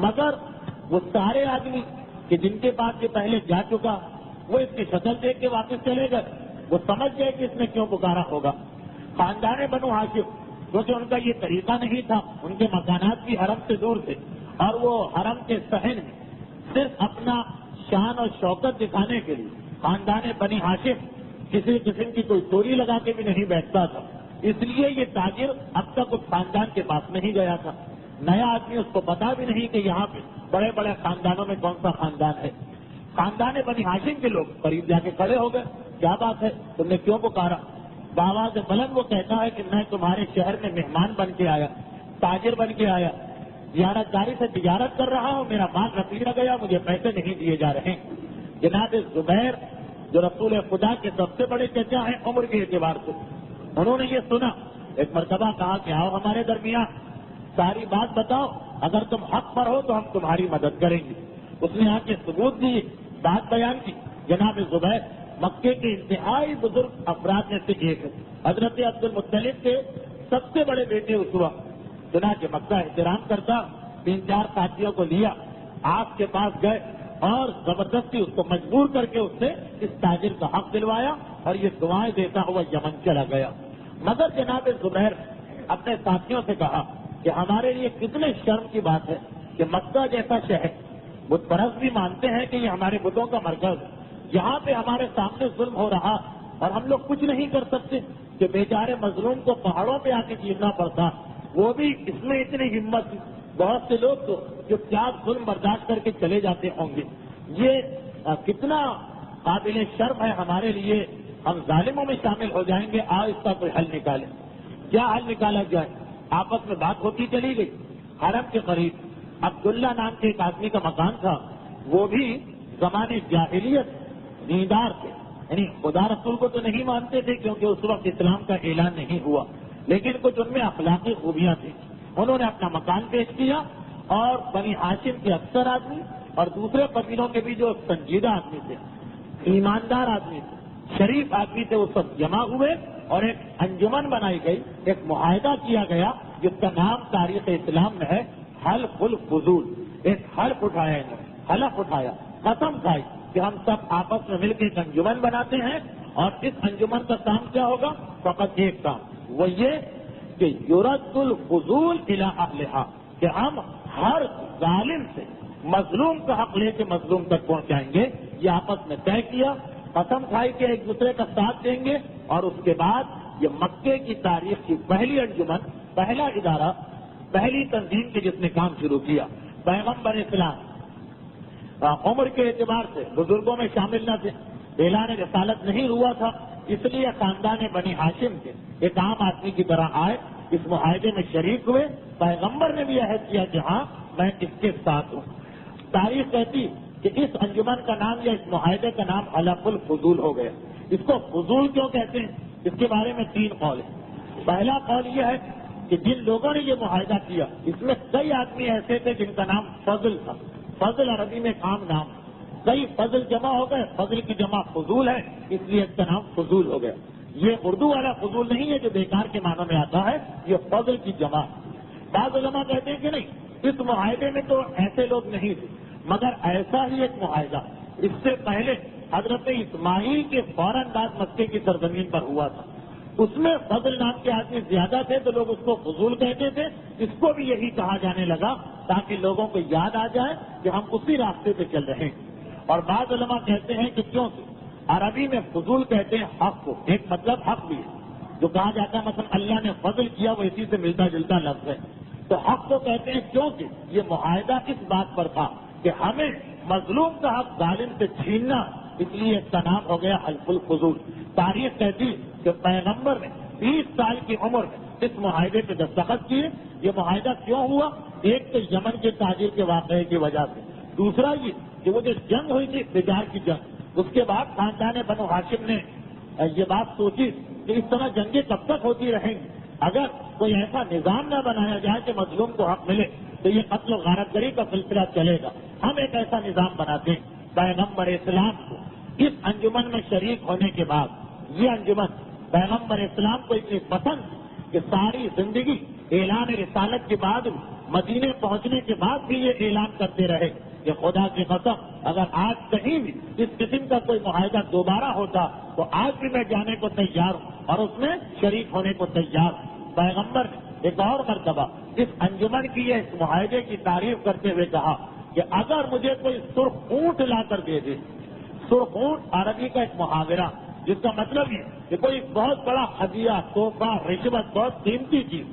مگر وہ سارے آدمی کہ جن کے پاس یہ پہلے جا چکا وہ اس کی شکل دیکھ کے واپس چلے گئے، وہ سمجھ گئے کہ اس نے کیوں پکارا ہوگا۔ خاندان بنو ہاشم کیونکہ ان کا یہ طریقہ نہیں تھا، ان کے مکانات بھی حرم سے دور تھے، اور وہ حرم کے صحن میں صرف اپنا شان اور شوکت دکھانے کے لیے خاندان بنی ہاشم کسی قسم کی کوئی چوری لگا کے بھی نہیں بیٹھتا تھا، اس لیے یہ تاجر اب تک اس خاندان کے پاس نہیں گیا تھا۔ نیا آدمی اس کو پتا بھی نہیں کہ یہاں پہ بڑے بڑے خاندانوں میں کون سا خاندان ہے۔ خاندان بنی ہاشم کے لوگ قریب جا کے کھڑے ہو گئے، کیا بات ہے، تم نے کیوں پکارا؟ بآواز بلند وہ کہتا ہے کہ میں تمہارے شہر میں مہمان بن کے آیا، تاجر بن کے آیا، زیارت داری سے تجارت کر رہا ہوں، میرا مال رسیدہ گیا، مجھے پیسے نہیں دیے جا رہے۔ جناب زبیر جو رسول خدا کے سب سے بڑے چچا ہیں عمر کے اعتبار سے، انہوں نے یہ سنا، ایک مرتبہ کہا کہ آؤ ہمارے درمیان، ساری بات بتاؤ، اگر تم حق پر ہو تو ہم تمہاری مدد کریں گے۔ اس نے آ کے ثبوت دی، بات بیان کی۔ جناب زبیر مکے کے انتہائی بزرگ افراد میں سے ایک ہے، حضرت عبد المطلب کے سب سے بڑے بیٹے اس وقت، چنانچہ مکہ احترام کرتا، 3-4 ساتھیوں کو لیا، آپ کے پاس گئے اور زبردستی اس کو مجبور کر کے اس سے اس تاجر کا حق دلوایا، اور یہ دعائیں دیتا ہوا یمن چلا گیا۔ مگر جناب زبیر اپنے ساتھیوں سے کہا کہ ہمارے لیے کتنے شرم کی بات ہے کہ مکہ جیسا شہر، بت پرست بھی مانتے ہیں کہ یہ ہمارے بتوں کا مرکز، یہاں پہ ہمارے سامنے ظلم ہو رہا اور ہم لوگ کچھ نہیں کر سکتے کہ بیچارے مظلوم کو پہاڑوں پہ آ کے جینا پڑتا، وہ بھی اس میں اتنی ہمت تھی۔ بہت سے لوگ تو جو کیا ظلم برداشت کر کے چلے جاتے ہوں گے، یہ کتنا قابل شرم ہے ہمارے لیے، ہم ظالموں میں شامل ہو جائیں گے، آؤ اس کا کوئی حل نکالیں۔ کیا حل نکالا جائے؟ آپس میں بات ہوتی چلی گئی۔ حرم کے قریب عبداللہ نام کے ایک آدمی کا مکان تھا، وہ بھی زمانے جاہلیت دیندار تھے، یعنی خدا رسول کو تو نہیں مانتے تھے کیونکہ اس وقت اسلام کا اعلان نہیں ہوا، لیکن کچھ ان میں اخلاقی خوبیاں تھیں۔ انہوں نے اپنا مکان پیش کیا، اور بنی ہاشم کے اکثر آدمی اور دوسرے قبیلوں کے بھی جو سنجیدہ آدمی تھے، ایماندار آدمی تھے، شریف آدمی تھے، وہ سب جمع ہوئے اور ایک انجمن بنائی گئی، ایک معاہدہ کیا گیا جس کا نام تاریخ اسلام میں ہے حلف الفضول۔ ایک حلف اٹھایا انہوں نے، حلف اٹھایا، قسم کھائی کہ ہم سب آپس میں مل کے ایک انجمن بناتے ہیں اور اس انجمن کا کام کیا ہوگا؟ فقط ایک کام، وہ یہ کہ یرد الفضول الی اہلہا، کہ ہم ہر ظالم سے مظلوم کا حق لے کے مظلوم تک پہنچائیں گے. یہ آپس میں طے کیا، قسم کھائی کے ایک دوسرے کا ساتھ دیں گے. اور اس کے بعد یہ مکے کی تاریخ کی پہلی انجمن، پہلا ادارہ، پہلی تنظیم کی جس نے کام شروع کیا. پیغمبر اسلام عمر کے اعتبار سے بزرگوں میں شامل نہ تھے، اعلان رسالت نہیں ہوا تھا، اس لیے خاندان بنی ہاشم کے ایک عام آدمی کی طرح آئے، اس معاہدے میں شریک ہوئے. پیغمبر نے بھی عہد کیا کہ ہاں میں اس کے ساتھ ہوں. تاریخ کہتی کہ اس انجمن کا نام یا اس معاہدے کا نام حلف الفضول ہو گیا. اس کو فضول کیوں کہتے ہیں؟ اس کے بارے میں 3 قول ہیں. پہلا قول یہ ہے کہ جن لوگوں نے یہ معاہدہ کیا اس میں کئی آدمی ایسے تھے جن کا نام فضل تھا. فضل عربی میں عام نام، کئی فضل جمع ہو گئے، فضل کی جمع فضول ہے، اس لیے اس کا نام فضول ہو گیا. یہ اردو والا فضول نہیں ہے جو بیکار کے معنوں میں آتا ہے، یہ فضل کی جمع. بعض علماء کہتے ہیں کہ نہیں، اس معاہدے میں تو ایسے لوگ نہیں تھے، مگر ایسا ہی ایک معاہدہ اس سے پہلے حضرت اسماعیل کے فوراً بعد مکے کی سرزمین پر ہوا تھا. اس میں فضل نام کے آدمی زیادہ تھے تو لوگ اس کو فضول کہتے تھے. اس کو بھی یہی کہا جانے لگا تاکہ لوگوں کو یاد آ جائے کہ ہم اسی راستے پہ چل رہے ہیں. اور بعض علماء کہتے ہیں کہ کیوں کہ عربی میں فضول کہتے ہیں حق کو، ایک مطلب حق بھی ہے جو کہا جاتا ہے مثلا اللہ نے فضل کیا، وہ اسی سے ملتا جلتا لفظ ہے. تو حق کو کہتے ہیں کیونکہ یہ معاہدہ اس بات پر تھا کہ ہمیں مظلوم کا حق ظالم سے چھیننا، اس لیے اس کا نام ہو گیا حلف الفضول. تاریخ کہتی کہ پیغمبر نے 20 سال کی عمر میں اس معاہدے پہ دستخط کیے. یہ معاہدہ کیوں ہوا؟ ایک تو یمن کے تاجر کے واقعے کی وجہ سے، دوسرا یہ کہ وہ جو جنگ ہوئی تھی تجار کی جنگ، اس کے بعد خاندان بنو ہاشم نے یہ بات سوچی کہ اس طرح جنگیں کب تک ہوتی رہیں گی، اگر کوئی ایسا نظام نہ بنایا جائے کہ مظلوم کو حق ملے تو یہ قتل و غارت گری کا سلسلہ چلے گا. ہم ایک ایسا نظام بناتے ہیں. پیغمبر اسلام کو اس انجمن میں شریک ہونے کے بعد یہ انجمن پیغمبر اسلام کو اتنی پسند کہ ساری زندگی اعلان رسالت کے بعد مدینے پہنچنے کے بعد بھی یہ اعلان کرتے رہے کہ خدا کی قسم اگر آج کہیں بھی اس قسم کا کوئی معاہدہ دوبارہ ہوتا تو آج بھی میں جانے کو تیار ہوں اور اس میں شریک ہونے کو تیار ہوں. پیغمبر نے ایک اور مرتبہ اس انجمن کی اس معاہدے کی تعریف کرتے ہوئے کہا کہ اگر مجھے کوئی سرخ اونٹ لا کر دے دے. سرخ اونٹ عربی کا ایک محاورہ جس کا مطلب یہ کہ کوئی بہت بڑا ہدیہ، تحفہ، رشوت، بہت قیمتی چیز،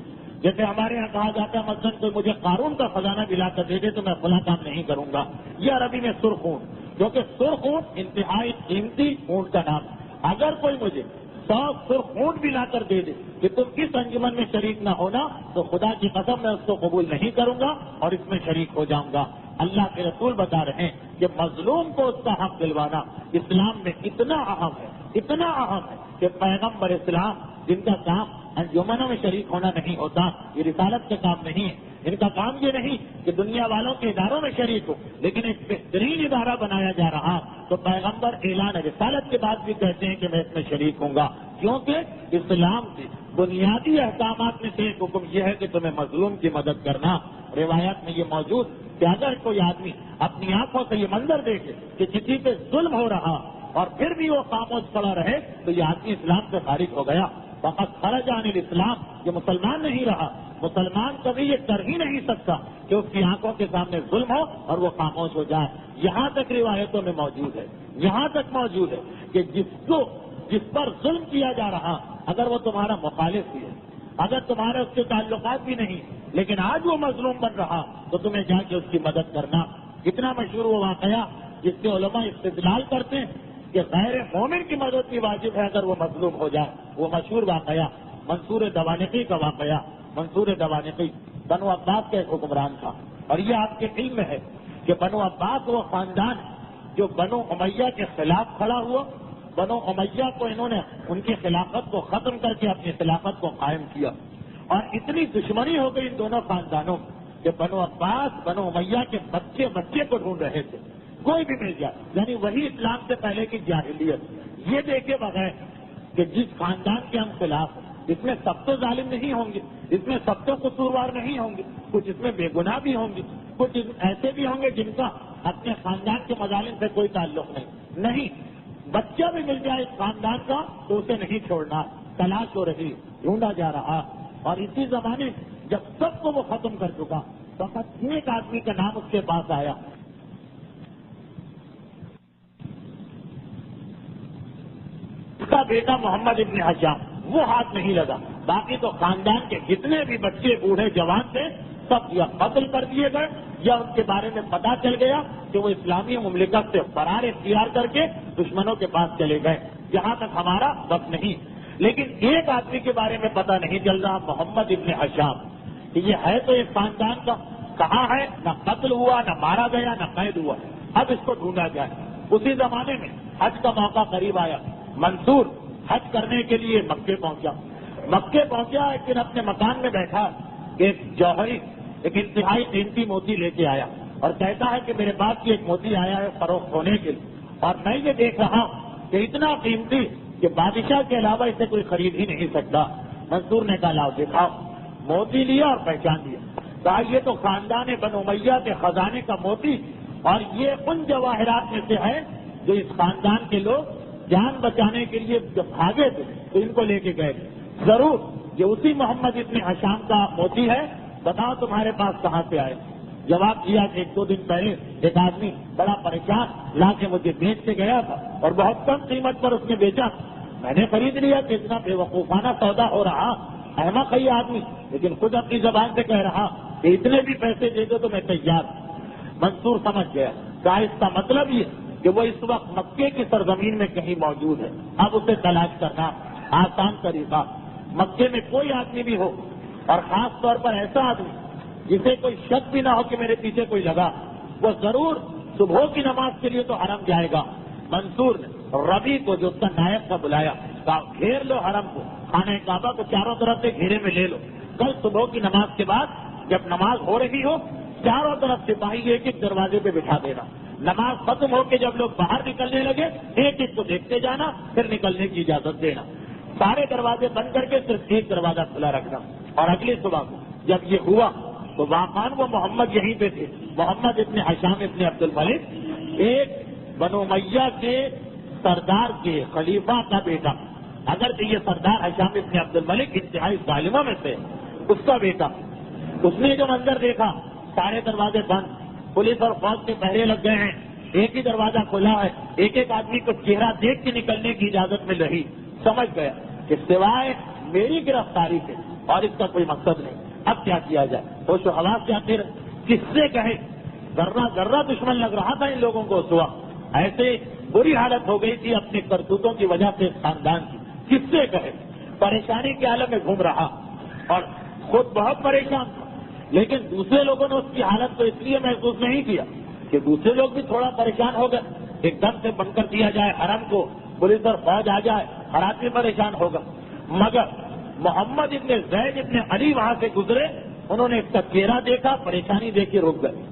جیسے ہمارے یہاں کہا جاتا ہے مثلاً کوئی مجھے قارون کا خزانہ دلا کر دے دے تو میں فلاں کام نہیں کروں گا. یہ عربی میں سرخ اونٹ، کیونکہ سرخ اونٹ انتہائی قیمتی اونٹ کا نام. اگر کوئی مجھے 100 سرخ اونٹ بھی لا کر دے دے کہ تم اس انجمن میں شریک نہ ہونا تو خدا کی قسم میں اس کو قبول نہیں کروں گا اور اس میں شریک ہو جاؤں گا. اللہ کے رسول بتا رہے ہیں کہ مظلوم کو اس کا حق دلوانا اسلام میں اتنا اہم ہے، اتنا اہم ہے کہ پیغمبر اسلام جن کا کام انجمنوں میں شریک ہونا نہیں ہوتا، یہ رسالت کا کام نہیں ہے. ان کا کام یہ نہیں کہ دنیا والوں کے اداروں میں شریک ہو، لیکن ایک بہترین ادارہ بنایا جا رہا تو پیغمبر اعلان رسالت کے بعد بھی کہتے ہیں کہ میں اس میں شریک ہوں گا، کیونکہ اسلام کے بنیادی احکامات میں سے ایک حکم یہ ہے کہ تمہیں مظلوم کی مدد کرنا. روایات میں یہ موجود کہ اگر کوئی آدمی اپنی آنکھوں سے یہ منظر دیکھے کہ کسی پہ ظلم ہو رہا اور پھر بھی وہ خاموش کھڑا رہے تو یہ آدمی اسلام سے خارج ہو گیا. فقط خرج عن الاسلام، یہ مسلمان نہیں رہا. مسلمان کبھی یہ کر ہی نہیں سکتا کہ اس کی آنکھوں کے سامنے ظلم ہو اور وہ خاموش ہو جائے. یہاں تک روایتوں میں موجود ہے، یہاں تک موجود ہے کہ جس پر ظلم کیا جا رہا اگر وہ تمہارا مخالف بھی ہے، اگر تمہارے اس کے تعلقات بھی نہیں، لیکن آج وہ مظلوم بن رہا تو تمہیں جا کے اس کی مدد کرنا. اتنا مشہور وہ واقعہ جس کے علماء استدلال کرتے ہیں کہ غیر مومن کی مدد بھی واجب ہے اگر وہ مظلوم ہو جائے. وہ مشہور واقعہ منصور دوانقی کا واقعہ. منصور دوانقی بنو عباس کا ایک حکمران تھا اور یہ آپ کے علم میں ہے کہ بنو عباس وہ خاندان جو بنو امیہ کے خلاف کھڑا ہوا. بنو امیہ کو انہوں نے ان کی خلافت کو ختم کر کے اپنی خلافت کو قائم کیا اور اتنی دشمنی ہو گئی ان دونوں خاندانوں کہ بنو عباس بنو امیہ کے بچے کو ڈھونڈ رہے تھے، کوئی بھی مل جائے، یعنی وہی اسلام سے پہلے کی جاہلیت. یہ دیکھے بغیر کہ جس خاندان کے ہم خلاف ہیں اس میں سب تو ظالم نہیں ہوں گے، اس میں سب تو قصوروار نہیں ہوں گے، کچھ اس میں بے گناہ بھی ہوں گے، کچھ ایسے بھی ہوں گے جن کا اپنے خاندان کے مظالم سے کوئی تعلق نہیں. بچہ بھی مل جائے اس خاندان کا تو اسے نہیں چھوڑنا، تلاش ہو رہی، ڈھونڈا جا رہا، اور اسی زمانے جب سب کو وہ ختم کر چکا فقط ایک آدمی کا نام اس کے پاس آیا، اس کا بیٹا محمد ابن حشام، وہ ہاتھ نہیں لگا، باقی تو خاندان کے جتنے بھی بچے بوڑھے جوان تھے سب یا قتل کر دیے گئے یا ان کے بارے میں پتہ چل گیا کہ وہ اسلامی مملکت سے فرار اختیار کر کے دشمنوں کے پاس چلے گئے، جہاں تک ہمارا وقت نہیں۔ لیکن ایک آدمی کے بارے میں پتہ نہیں چل رہا، محمد ابن حشام، کہ یہ ہے تو ایک خاندان کا، کہاں ہے؟ نہ قتل ہوا، نہ مارا گیا، نہ قید ہوا، اب اس کو ڈھونڈا جائے۔ اسی زمانے میں حج کا موقع قریب آیا، منصور حج کرنے کے لیے مکے پہنچا، ایک دن اپنے مکان میں بیٹھا، ایک جوہری، ایک انتہائی قیمتی موتی لے کے آیا اور کہتا ہے کہ میرے پاس یہ ایک موتی آیا ہے فروخت ہونے کے لیے، اور میں یہ دیکھ رہا ہوں کہ اتنا قیمتی کہ بادشاہ کے علاوہ اسے کوئی خرید ہی نہیں سکتا۔ منصور نے کہا لاؤ دکھاؤ، موتی لیا اور پہچان لیا، کہا یہ تو خاندان بنو امیہ کے خزانے کا موتی، اور یہ ان جواہرات میں سے ہے جو اس خاندان کے لوگ جان بچانے کے لیے جب بھاگے تھے تو ان کو لے کے گئے تھے، ضرور یہ اسی محمد ابن حشام کا موتی ہے، بتاؤ تمہارے پاس کہاں سے آئے؟ جواب دیا کہ 1-2 دن پہلے ایک آدمی بڑا پریشان لا کے مجھے بیچ کے گیا تھا اور بہت کم قیمت پر اس نے بیچا، میں نے خرید لیا کہ اتنا بے وقوفانہ سودا ہو رہا، احمق ہے یہ آدمی، لیکن خود اپنی زبان سے کہہ رہا کہ اتنے بھی پیسے دے دو تو میں تیار ہوں۔ منصور سمجھ گیا، کہا اس کا مطلب یہ کہ وہ اس وقت مکے کی سرزمین میں کہیں موجود ہے، اب اسے تلاش کرنا آسان طریقہ، مکے میں کوئی آدمی بھی ہو اور خاص طور پر ایسا آدمی جسے کوئی شک بھی نہ ہو کہ میرے پیچھے کوئی لگا، وہ ضرور صبح کی نماز کے لیے تو حرم جائے گا۔ منصور نے ربی کو جو اس کا نائب تھا بلایا، کہا گھیر لو حرم کو، خانہ کعبہ کو چاروں طرف سے گھیرے میں لے لو، کل صبح کی نماز کے بعد جب نماز ہو رہی ہو چاروں طرف سپاہی ایک ایک دروازے پہ بٹھا دینا، نماز ختم ہو کے جب لوگ باہر نکلنے لگے ایک ایک کو دیکھتے جانا، پھر نکلنے کی اجازت دینا، سارے دروازے بند کر کے صرف ایک دروازہ کھلا رکھنا۔ اور اگلی صبح کو جب یہ ہوا تو واقعاً وہ محمد یہیں پہ تھے، محمد ابن حشام ابن عبد الملک، ایک بنو امیہ کے سردار کے خلیفہ کا بیٹا، اگر کہ یہ سردار حشام ابن عبد الملک انتہائی ظالموں میں سے اس کا بیٹا، اس نے جو منظر دیکھا، سارے دروازے بند، پولیس اور فوج کے پہرے لگ گئے ہیں، ایک ہی دروازہ کھلا ہے، ایک ایک آدمی کو چہرہ دیکھ کے نکلنے کی اجازت مل رہی، سمجھ گیا کہ سوائے میری گرفتاری کے اور اس کا کوئی مقصد نہیں، اب کیا کیا جائے؟ ہوش و حواس سے آخر کس سے کہے؟ ذرہ ذرہ دشمن لگ رہا تھا ان لوگوں کو اس وقت، ایسے بری حالت ہو گئی تھی اپنے کرتوتوں کی وجہ سے خاندان کی، کس سے کہے؟ پریشانی کے عالم میں گھوم رہا اور خود بہت پریشان تھا، لیکن دوسرے لوگوں نے اس کی حالت کو اس لیے محسوس نہیں کیا کہ دوسرے لوگ بھی تھوڑا پریشان ہو گئے، ایک دم سے بند کر دیا جائے حرم کو، پولیس اور فوج آ جائے، ہر آدمی پریشان ہوگا، مگر محمد ابن زید ابن علی وہاں سے گزرے، انہوں نے اس کا چہرہ دیکھا، پریشانی دیکھ کے رک گئے۔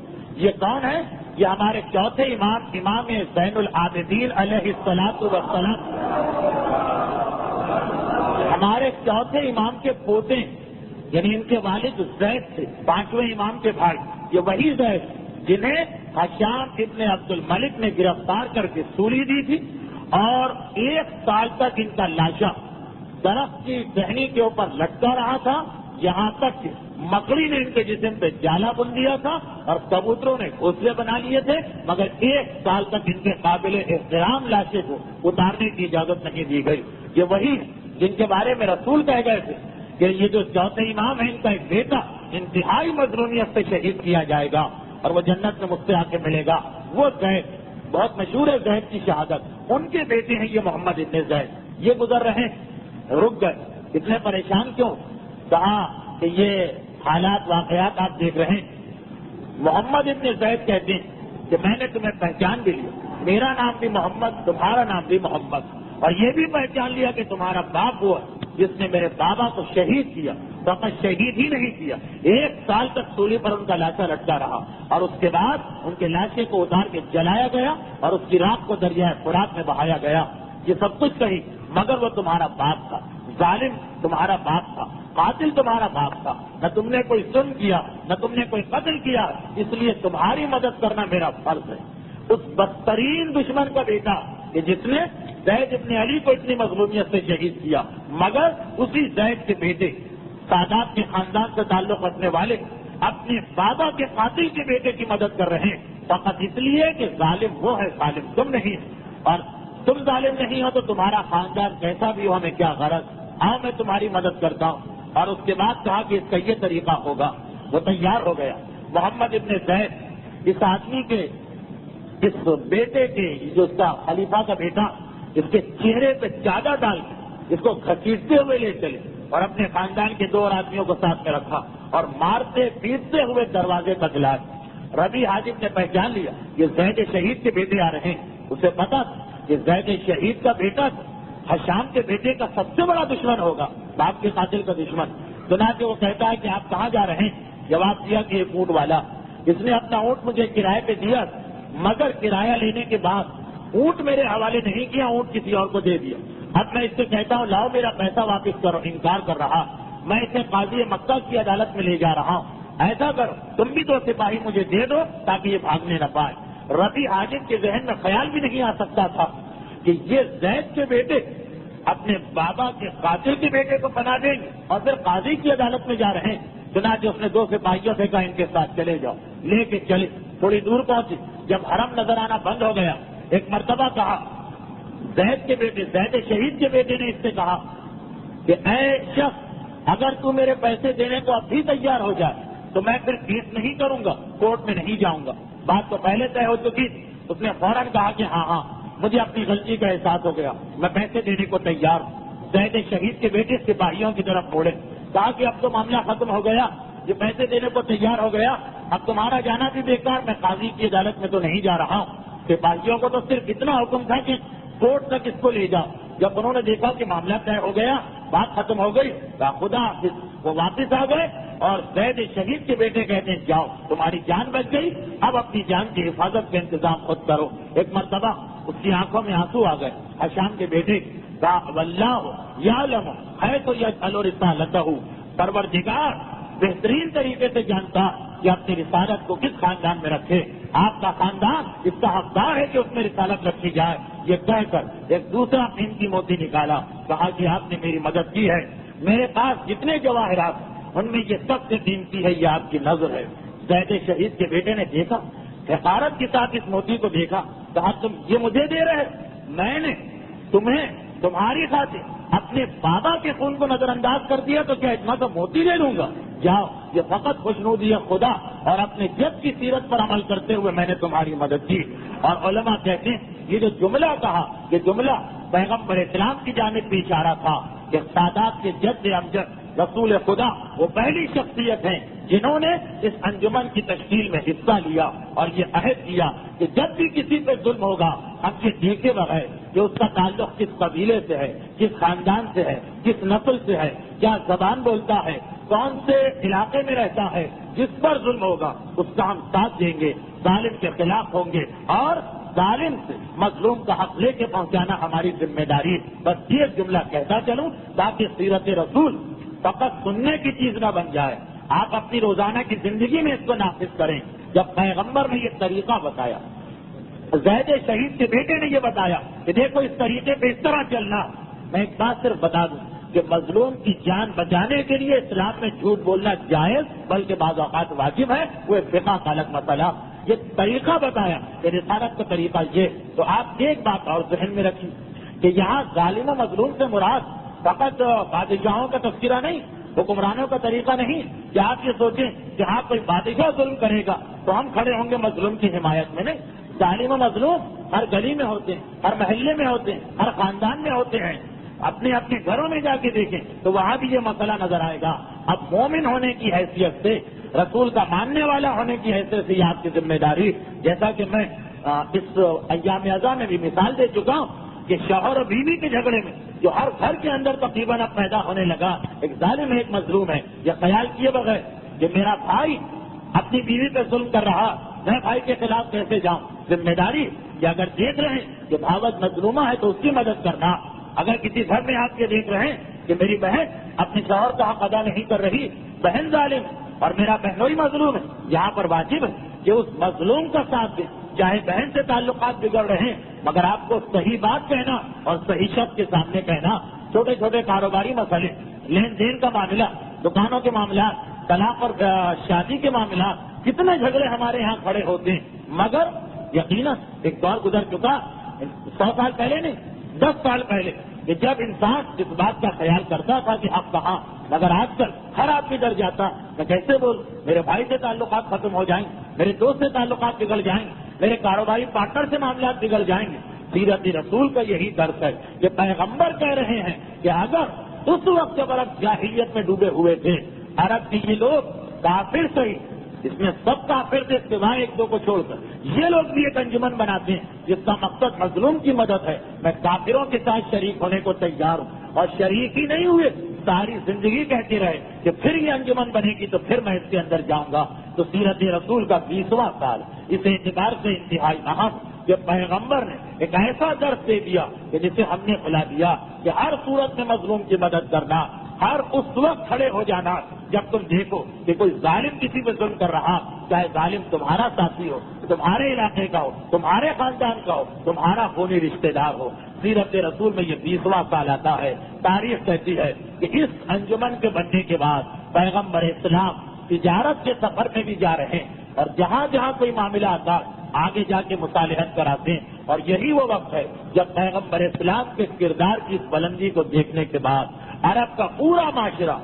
یہ کون ہے؟ یہ ہمارے چوتھے امام زین العابدین علیہ الصلوۃ والسلام، ہمارے چوتھے امام کے پوتے، یعنی ان کے والد زید تھے، 5ویں امام کے بھائی، یہ وہی زید جنہیں حشام ابن عبد الملک نے گرفتار کر کے سولی دی تھی اور 1 سال تک ان کا لاشا درخت کی ٹہنی کے اوپر لٹکا رہا تھا، یہاں تک کہ مکڑی نے ان کے جسم پہ جالا بن دیا تھا اور کبوتروں نے گھونسلے بنا لیے تھے، مگر 1 سال تک ان کے قابل احترام لاشے کو اتارنے کی اجازت نہیں دی گئی۔ یہ وہی جن کے بارے میں رسول کہہ گئے تھے کہ یہ جو چوتھے امام ہے ان کا ایک بیٹا انتہائی مظلومیت سے شہید کیا جائے گا اور وہ جنت میں مجھ سے آ کے ملے گا، وہ زید، بہت مشہور ہے زید کی شہادت، ان کے بیٹے ہیں یہ محمد ابن زید، یہ گزر رہے ہیں، رک گئے، اتنے پریشان کیوں؟ کہا کہ یہ حالات واقعات آپ دیکھ رہے ہیں۔ محمد ابن زید کہتے ہیں کہ میں نے تمہیں پہچان بھی لیا، میرا نام بھی محمد، تمہارا نام بھی محمد، اور یہ بھی پہچان لیا کہ تمہارا باپ ہوا جس نے میرے بابا کو شہید کیا، فقط شہید ہی نہیں کیا، 1 سال تک سولی پر ان کا لاشا لٹکا رہا اور اس کے بعد ان کے لاشے کو اتار کے جلایا گیا اور اس کی راکھ کو دریائے فرات میں بہایا گیا۔ یہ سب کچھ کہی، مگر وہ تمہارا باپ تھا، ظالم تمہارا باپ تھا، قاتل تمہارا باپ تھا، نہ تم نے کوئی ظلم کیا، نہ تم نے کوئی قتل کیا، اس لیے تمہاری مدد کرنا میرا فرض ہے۔ اس بدترین دشمن کا بیٹا کہ جس نے زید ابن علی کو اتنی مظلومیت سے شہید کیا، مگر اسی زید کے بیٹے سادات کے خاندان سے تعلق رکھنے والے اپنے بابا کے قاتل کے بیٹے کی مدد کر رہے ہیں، فقط اس لیے کہ ظالم وہ ہے، ظالم تم نہیں، اور تم ظالم نہیں ہو تو تمہارا خاندان کیسا بھی ہو، ہمیں کیا غرض، آؤ میں تمہاری مدد کرتا ہوں۔ اور اس کے بعد کہا کہ اس کا یہ طریقہ ہوگا، وہ تیار ہو گیا۔ محمد ابن زید اس آدمی کے، اس بیٹے کے، جو اس کا خلیفہ کا بیٹا، اس کے چہرے پہ چادر ڈال کے اس کو گھسیٹتے ہوئے لے چلے اور اپنے خاندان کے 2 آدمیوں کو ساتھ میں رکھا اور مارتے پیٹتے ہوئے دروازے تک لائے۔ ربی حاجب نے پہچان لیا یہ زید شہید کے بیٹے آ رہے ہیں، اسے پتا کہ زید شہید کا بیٹا حشام کے بیٹے کا سب سے بڑا دشمن ہوگا، باپ کے قاتل کا دشمن۔ چنانچہ وہ کہتا ہے کہ آپ کہاں جا رہے ہیں؟ جواب دیا کہ ایک اونٹ والا، اس نے اپنا اونٹ مجھے کرائے پہ دیا، مگر کرایہ لینے کے بعد اونٹ میرے حوالے نہیں کیا، اونٹ کسی اور کو دے دیا۔ اب میں اس سے کہتا ہوں لاؤ میرا پیسہ واپس کرو، انکار کر رہا، میں اسے قاضی مکہ کی عدالت میں لے جا رہا ہوں، ایسا کرو تم بھی 2 سپاہی مجھے دے دو تاکہ یہ بھاگنے نہ پائے۔ ربی حاجب کے ذہن میں خیال بھی نہیں آ سکتا تھا کہ یہ زید کے بیٹے اپنے بابا کے قاتل کے بیٹے کو پناہ دیں گے اور پھر قاضی کی عدالت میں جا رہے ہیں۔ چنانچہ اس نے 2 سپاہیوں سے کہا ان کے ساتھ چلے جاؤ، لے کے چلے، تھوڑی دور پہنچے، جب حرم نظر آنا بند ہو گیا، ایک مرتبہ کہا زید کے بیٹے، زید شہید کے بیٹے نے اس سے کہا کہ اے شخص اگر تو میرے پیسے دینے کو اب بھی تیار ہو جائے تو میں پھر کیس نہیں کروں گا، کورٹ میں نہیں جاؤں گا۔ بات تو پہلے طے ہو چکی تھی۔ اس نے فوراً کہا کہ ہاں مجھے اپنی غلطی کا احساس ہو گیا، میں پیسے دینے کو تیار ہوں۔ زید شہید کے بیٹے سپاہیوں کی طرف موڑے، کہا کہ اب تو معاملہ ختم ہو گیا، یہ پیسے دینے کو تیار ہو گیا، اب تمہارا جانا بھی بیکار، میں قاضی کی عدالت میں تو نہیں جا رہا ہوں۔ سپاہیوں کو تو صرف اتنا حکم تھا کہ کورٹ تک اس کو لے جاؤ۔ جب انہوں نے دیکھا کہ معاملہ طے ہو گیا، بات ختم ہو گئی، کہا خدا حافظ، وہ واپس آ گئے اور زید شہید کے بیٹے کہتے ہیں جاؤ تمہاری جان بچ گئی، اب اپنی جان کی حفاظت کا انتظام خود کرو۔ ایک مرتبہ اس کی آنکھوں میں آنسو آ گئے، حشام کے بیٹے کہا واللہ یعلم حیث یجعل رسالتہ، پروردگار بہترین طریقے سے جانتا کہ اپنی رسالت کو کس خاندان میں رکھے، آپ کا خاندان اس کا حقدار ہے کہ اس میں رسالت رکھی جائے۔ یہ کہہ کر ایک دوسرا قیمتی موتی نکالا، کہا کہ آپ نے میری مدد کی ہے، میرے پاس جتنے جواہرات ان میں یہ سب سے قیمتی ہے، یہ آپ کی نظر ہے۔ زید شہید کے بیٹے نے دیکھا، حقارت کے ساتھ اس موتی کو دیکھا، کہا تم یہ مجھے دے رہے، میں نے تمہیں تمہاری خاطر اپنے بابا کے خون کو نظر انداز کر دیا تو کیا اتنا تو موتی لے لوں گا؟ جاؤ، یہ فقط خوشنودی خدا اور اپنے جد کی سیرت پر عمل کرتے ہوئے میں نے تمہاری مدد کی۔ اور علماء کہتے ہیں یہ جو جملہ کہا، یہ جملہ پیغمبر اسلام کی جانب بھی اشارہ تھا کہ سادات کے جد امجد رسول خدا وہ پہلی شخصیت ہیں جنہوں نے اس انجمن کی تشکیل میں حصہ لیا اور یہ عہد کیا کہ جب بھی کسی پہ ظلم ہوگا ہم یہ دیکھے بغیر کہ اس کا تعلق کس قبیلے سے ہے، کس خاندان سے ہے، کس نسل سے ہے، کیا زبان بولتا ہے، کون سے علاقے میں رہتا ہے، جس پر ظلم ہوگا اس کا ہم ساتھ دیں گے، ظالم کے خلاف ہوں گے اور ظالم سے مظلوم کا حق لے کے پہنچانا ہماری ذمہ داری۔ بس یہ جملہ کہتا چلوں تاکہ سیرت رسول فقط سننے کی چیز نہ بن جائے، آپ اپنی روزانہ کی زندگی میں اس کو نافذ کریں۔ جب پیغمبر نے یہ طریقہ بتایا، زید شہید کے بیٹے نے یہ بتایا کہ دیکھو اس طریقے پہ اس طرح چلنا، میں ایک بات صرف بتا دوں کہ مظلوم کی جان بچانے کے لیے اسلام میں جھوٹ بولنا جائز بلکہ بعض اوقات واجب ہے، وہ فقہ کا الگ مسئلہ۔ یہ طریقہ بتایا کہ رسالت کا طریقہ یہ، تو آپ ایک بات اور ذہن میں رکھیں کہ یہاں ظالم و مظلوم سے مراد فقط بادشاہوں کا تذکرہ نہیں، حکمرانوں کا طریقہ نہیں کہ آپ یہ سوچیں کہ ہاں کوئی بادشاہ ظلم کرے گا تو ہم کھڑے ہوں گے مظلوم کی حمایت میں، نہیں۔ ظالم و مظلوم ہر گلی میں ہوتے ہیں، ہر محلے میں ہوتے ہیں، ہر خاندان میں ہوتے ہیں، اپنے اپنے گھروں میں جا کے دیکھیں تو وہاں بھی یہ مسئلہ نظر آئے گا۔ اب مومن ہونے کی حیثیت سے، رسول کا ماننے والا ہونے کی حیثیت سے یہ آپ کی ذمہ داری، جیسا کہ میں اس ایام ازاں میں بھی مثال دے چکا ہوں کہ شوہر اور بیوی کے جھگڑے میں جو ہر گھر کے اندر تقریباً اب پیدا ہونے لگا، ایک ظالم ہے ایک مظلوم ہے، یہ خیال کیے بغیر کہ میرا بھائی اپنی بیوی پہ ظلم کر رہا، میں بھائی کے خلاف کیسے جاؤں؟ ذمہ داری کہ اگر دیکھ رہے ہیں کہ بھاوت مظلومہ ہے تو اس کی مدد کرنا، اگر کسی گھر میں آپ کے دیکھ رہے ہیں کہ میری بہن اپنے شوہر کا حق ادا نہیں کر رہی، بہن ظالم اور میرا بہنوئی مظلوم ہے، یہاں پر واجب ہے کہ اس مظلوم کا ساتھ دیں، چاہے بہن سے تعلقات بگڑ رہے ہیں مگر آپ کو صحیح بات کہنا اور صحیح شخص کے سامنے کہنا. چھوٹے چھوٹے کاروباری مسئلے, لین دین کا معاملہ, دکانوں کے معاملات, طلاق اور شادی کے معاملات, کتنے جھگڑے ہمارے یہاں کھڑے ہوتے ہیں. مگر یقیناً ایک دور گزر چکا 100 سال پہلے نہیں 10 سال پہلے کہ جب انسان اس بات کا خیال کرتا تھا کہ اب کہاں, مگر آج کل ہر آدمی ڈر جاتا. میں کیسے بول, میرے بھائی سے تعلقات ختم ہو جائیں, میرے دوست سے تعلقات بگڑ جائیں, میرے کاروباری پارٹنر سے معاملات بگڑ جائیں گے. سیرت رسول کا یہی درس ہے کہ پیغمبر کہہ رہے ہیں کہ اگر اس وقت جب عرب جاہلیت میں ڈوبے ہوئے تھے, عرب کے یہ لوگ کافر صحیح, اس میں سب کافر تھے سوائے ایک دو کو چھوڑ کر, یہ لوگ بھی ایک انجمن بناتے ہیں جس کا مقصد مظلوم کی مدد ہے. میں کافروں کے ساتھ شریک ہونے کو تیار ہوں, اور شریک ہی نہیں ہوئے ساری زندگی کہتے رہے کہ پھر یہ انجمن بنے گی تو پھر میں اس کے اندر جاؤں گا. تو سیرت رسول کا 20واں سال اس اعتبار سے انتہائی اہم کہ پیغمبر نے ایک ایسا درس دے دیا کہ جسے ہم نے کھلا دیا کہ ہر صورت میں مظلوم کی مدد کرنا, ہر اس وقت کھڑے ہو جانا جب تم دیکھو کہ کوئی ظالم کسی پہ ظلم کر رہا, چاہے ظالم تمہارا ساتھی ہو, تمہارے علاقے کا ہو, تمہارے خاندان کا ہو, تمہارا خونی رشتہ دار ہو. سیرت رسول میں یہ 20واں سال آتا ہے. تاریخ کہتی ہے کہ اس انجمن کے بننے کے بعد پیغمبر اسلام تجارت کے سفر میں بھی جا رہے ہیں, اور جہاں جہاں کوئی معاملہ آتا آگے جا کے مصالحت کراتے ہیں. اور یہی وہ وقت ہے جب پیغمبر اسلام کے کردار کی اس بلندی کو دیکھنے کے بعد عرب کا پورا معاشرہ,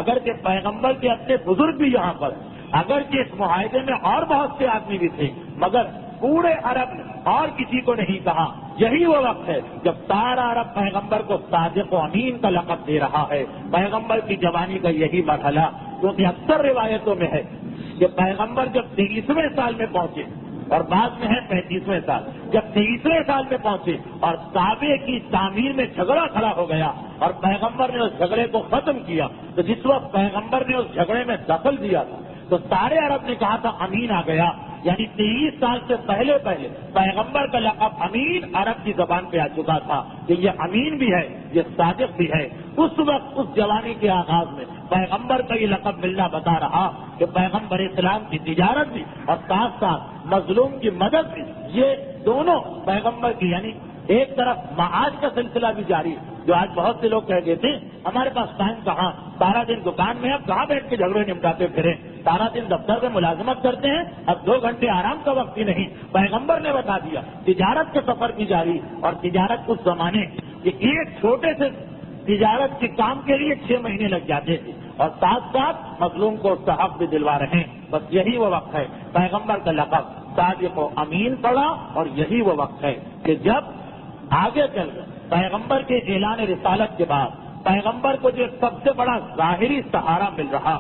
اگرچہ پیغمبر کے اپنے بزرگ بھی یہاں پر, اگرچہ اس معاہدے میں اور بہت سے آدمی بھی تھے, مگر پورے عرب نے اور کسی کو نہیں کہا. یہی وہ وقت ہے جب سارا عرب پیغمبر کو صادق و امین کا لقب دے رہا ہے. پیغمبر کی جوانی کا یہی مرحلہ کیونکہ اکثر روایتوں میں ہے کہ پیغمبر جب 23ویں سال میں پہنچے, اور بعد میں ہے 35ویں سال, جب 23ویں سال میں پہنچے اور کعبے کی تعمیر میں جھگڑا کھڑا ہو گیا اور پیغمبر نے اس جھگڑے کو ختم کیا, تو جس وقت پیغمبر نے اس جھگڑے میں دخل دیا تھا تو سارے عرب نے کہا تھا امین آ گیا. یعنی 23 سال سے پہلے پیغمبر کا لقب امین عرب کی زبان پہ آ چکا تھا کہ یہ امین بھی ہے, یہ صادق بھی ہے. اس وقت اس جوانی کے آغاز میں پیغمبر کا یہ لقب ملنا بتا رہا کہ پیغمبر اسلام کی تجارت بھی اور ساتھ ساتھ مظلوم کی مدد بھی, یہ دونوں پیغمبر کی, یعنی ایک طرف معاش کا سلسلہ بھی جاری ہے. جو آج بہت سے لوگ کہہ دیتے ہیں ہمارے پاس ٹائم کہاں, سارا دن دکان میں اب کہاں بیٹھ کے جھگڑے نمٹاتے پھریں, سارا دن دفتر میں ملازمت کرتے ہیں, اب 2 گھنٹے آرام کا وقت ہی نہیں. پیغمبر نے بتا دیا تجارت کے سفر کی جاری, اور تجارت اس زمانے کہ ایک چھوٹے سے تجارت کے کام کے لیے 6 مہینے لگ جاتے تھے, اور ساتھ ساتھ مظلوم کو اس کا حق بھی دلوا رہے ہیں. بس یہی وہ وقت ہے پیغمبر کا لقب صادق و امین پڑا, اور یہی وہ وقت ہے کہ جب آگے چل کر پیغمبر کے اعلان رسالت کے بعد پیغمبر کو جو سب سے بڑا ظاہری سہارا مل رہا.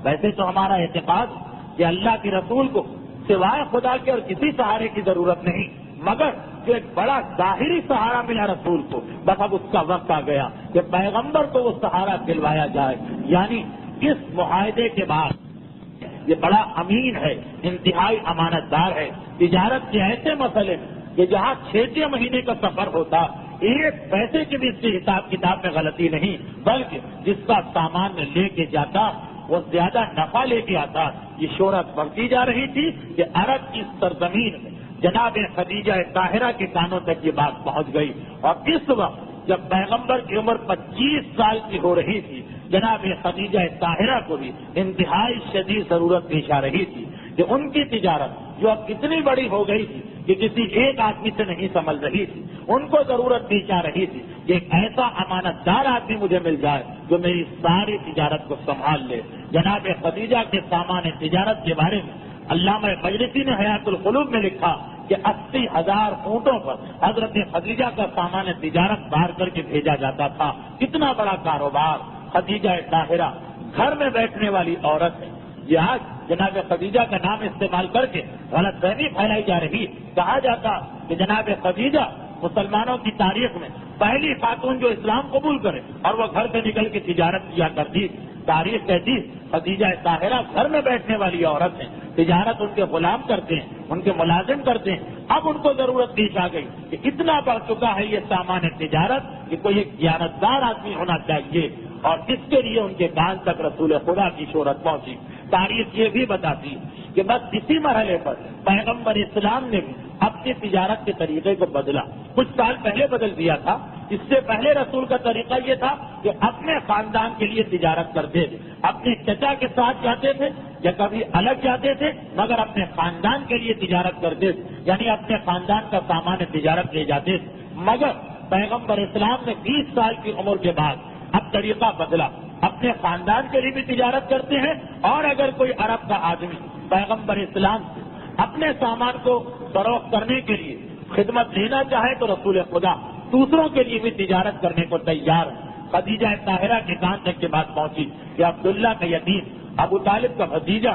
ویسے تو ہمارا اعتقاد کہ اللہ کے رسول کو سوائے خدا کے اور کسی سہارے کی ضرورت نہیں, مگر جو ایک بڑا ظاہری سہارا ملا رسول کو, بس اب اس کا وقت آ گیا کہ پیغمبر کو وہ سہارا دلوایا جائے. یعنی اس معاہدے کے بعد یہ بڑا امین ہے, انتہائی امانت دار ہے. تجارت کے ایسے مسئلے کہ جہاں 6 مہینے کا سفر ہوتا, ایک پیسے کے بھی اس کی حساب کتاب میں غلطی نہیں, بلکہ جس کا سامان لے کے جاتا وہ زیادہ نفع لے کے آتا. یہ شہرت بڑھتی جا رہی تھی کہ عرب کی سرزمین میں جناب خدیجہ طاہرہ کے کانوں تک یہ بات پہنچ گئی. اور اس وقت جب پیغمبر کی عمر 25 سال کی ہو رہی تھی, جناب خدیجہ طاہرہ کو بھی انتہائی شدید ضرورت پیش آ رہی تھی کہ ان کی تجارت جو اب اتنی بڑی ہو گئی تھی کہ کسی ایک آدمی سے نہیں سنبھل رہی تھی, ان کو ضرورت پیش آ رہی تھی کہ ایک ایسا امانت دار آدمی مجھے مل جائے جو میری ساری تجارت کو سنبھال لے. جناب خدیجہ کے سامان تجارت کے بارے میں علامہ مجلسی نے حیات القلوب میں لکھا کہ 80,000 اونٹوں پر حضرت خدیجہ کا سامان تجارت بار کر کے بھیجا جاتا تھا. کتنا بڑا کاروبار. خدیجہ طاہرہ گھر میں بیٹھنے والی عورت ہے. یہ آج جناب خدیجہ کا نام استعمال کر کے غلط فہمی پھیلائی جا رہی. کہا جاتا کہ جناب خدیجہ مسلمانوں کی تاریخ میں پہلی خاتون جو اسلام قبول کرے اور وہ گھر سے نکل کے تجارت کیا کرتی. تاریخ کہتی خدیجہ طاہرہ گھر میں بیٹھنے والی عورت ہیں, تجارت ان کے غلام کرتے ہیں, ان کے ملازم کرتے ہیں. اب ان کو ضرورت پیش آ گئی کہ اتنا بڑھ چکا ہے یہ سامان تجارت کہ کوئی ایک دیانتدار آدمی ہونا چاہیے, اور اس کے لیے ان کے کان تک رسول خدا کی شہرت پہنچی. تاریخ یہ بھی بتاتی کہ بس اسی مرحلے پر پیغمبر اسلام نے بھی اپنی تجارت کے طریقے کو بدلا. کچھ سال پہلے بدل دیا تھا. اس سے پہلے رسول کا طریقہ یہ تھا کہ اپنے خاندان کے لیے تجارت کرتے تھے, اپنے چچا کے ساتھ جاتے تھے یا کبھی الگ جاتے تھے, مگر اپنے خاندان کے لیے تجارت کرتے تھے, یعنی اپنے خاندان کا سامان تجارت لے جاتے تھے. مگر پیغمبر اسلام نے 20 سال کی عمر کے بعد اب طریقہ بدلا, اپنے خاندان کے لیے بھی تجارت کرتے ہیں, اور اگر کوئی عرب کا آدمی پیغمبر اسلام سے اپنے سامان کو فروخت کرنے کے لیے خدمت لینا چاہے تو رسول خدا دوسروں کے لیے بھی تجارت کرنے کو تیار ہے. خدیجہ طاہرہ کے کان تک کے بات پہنچی کہ عبداللہ کا یتیم ابو طالب کا بھتیجا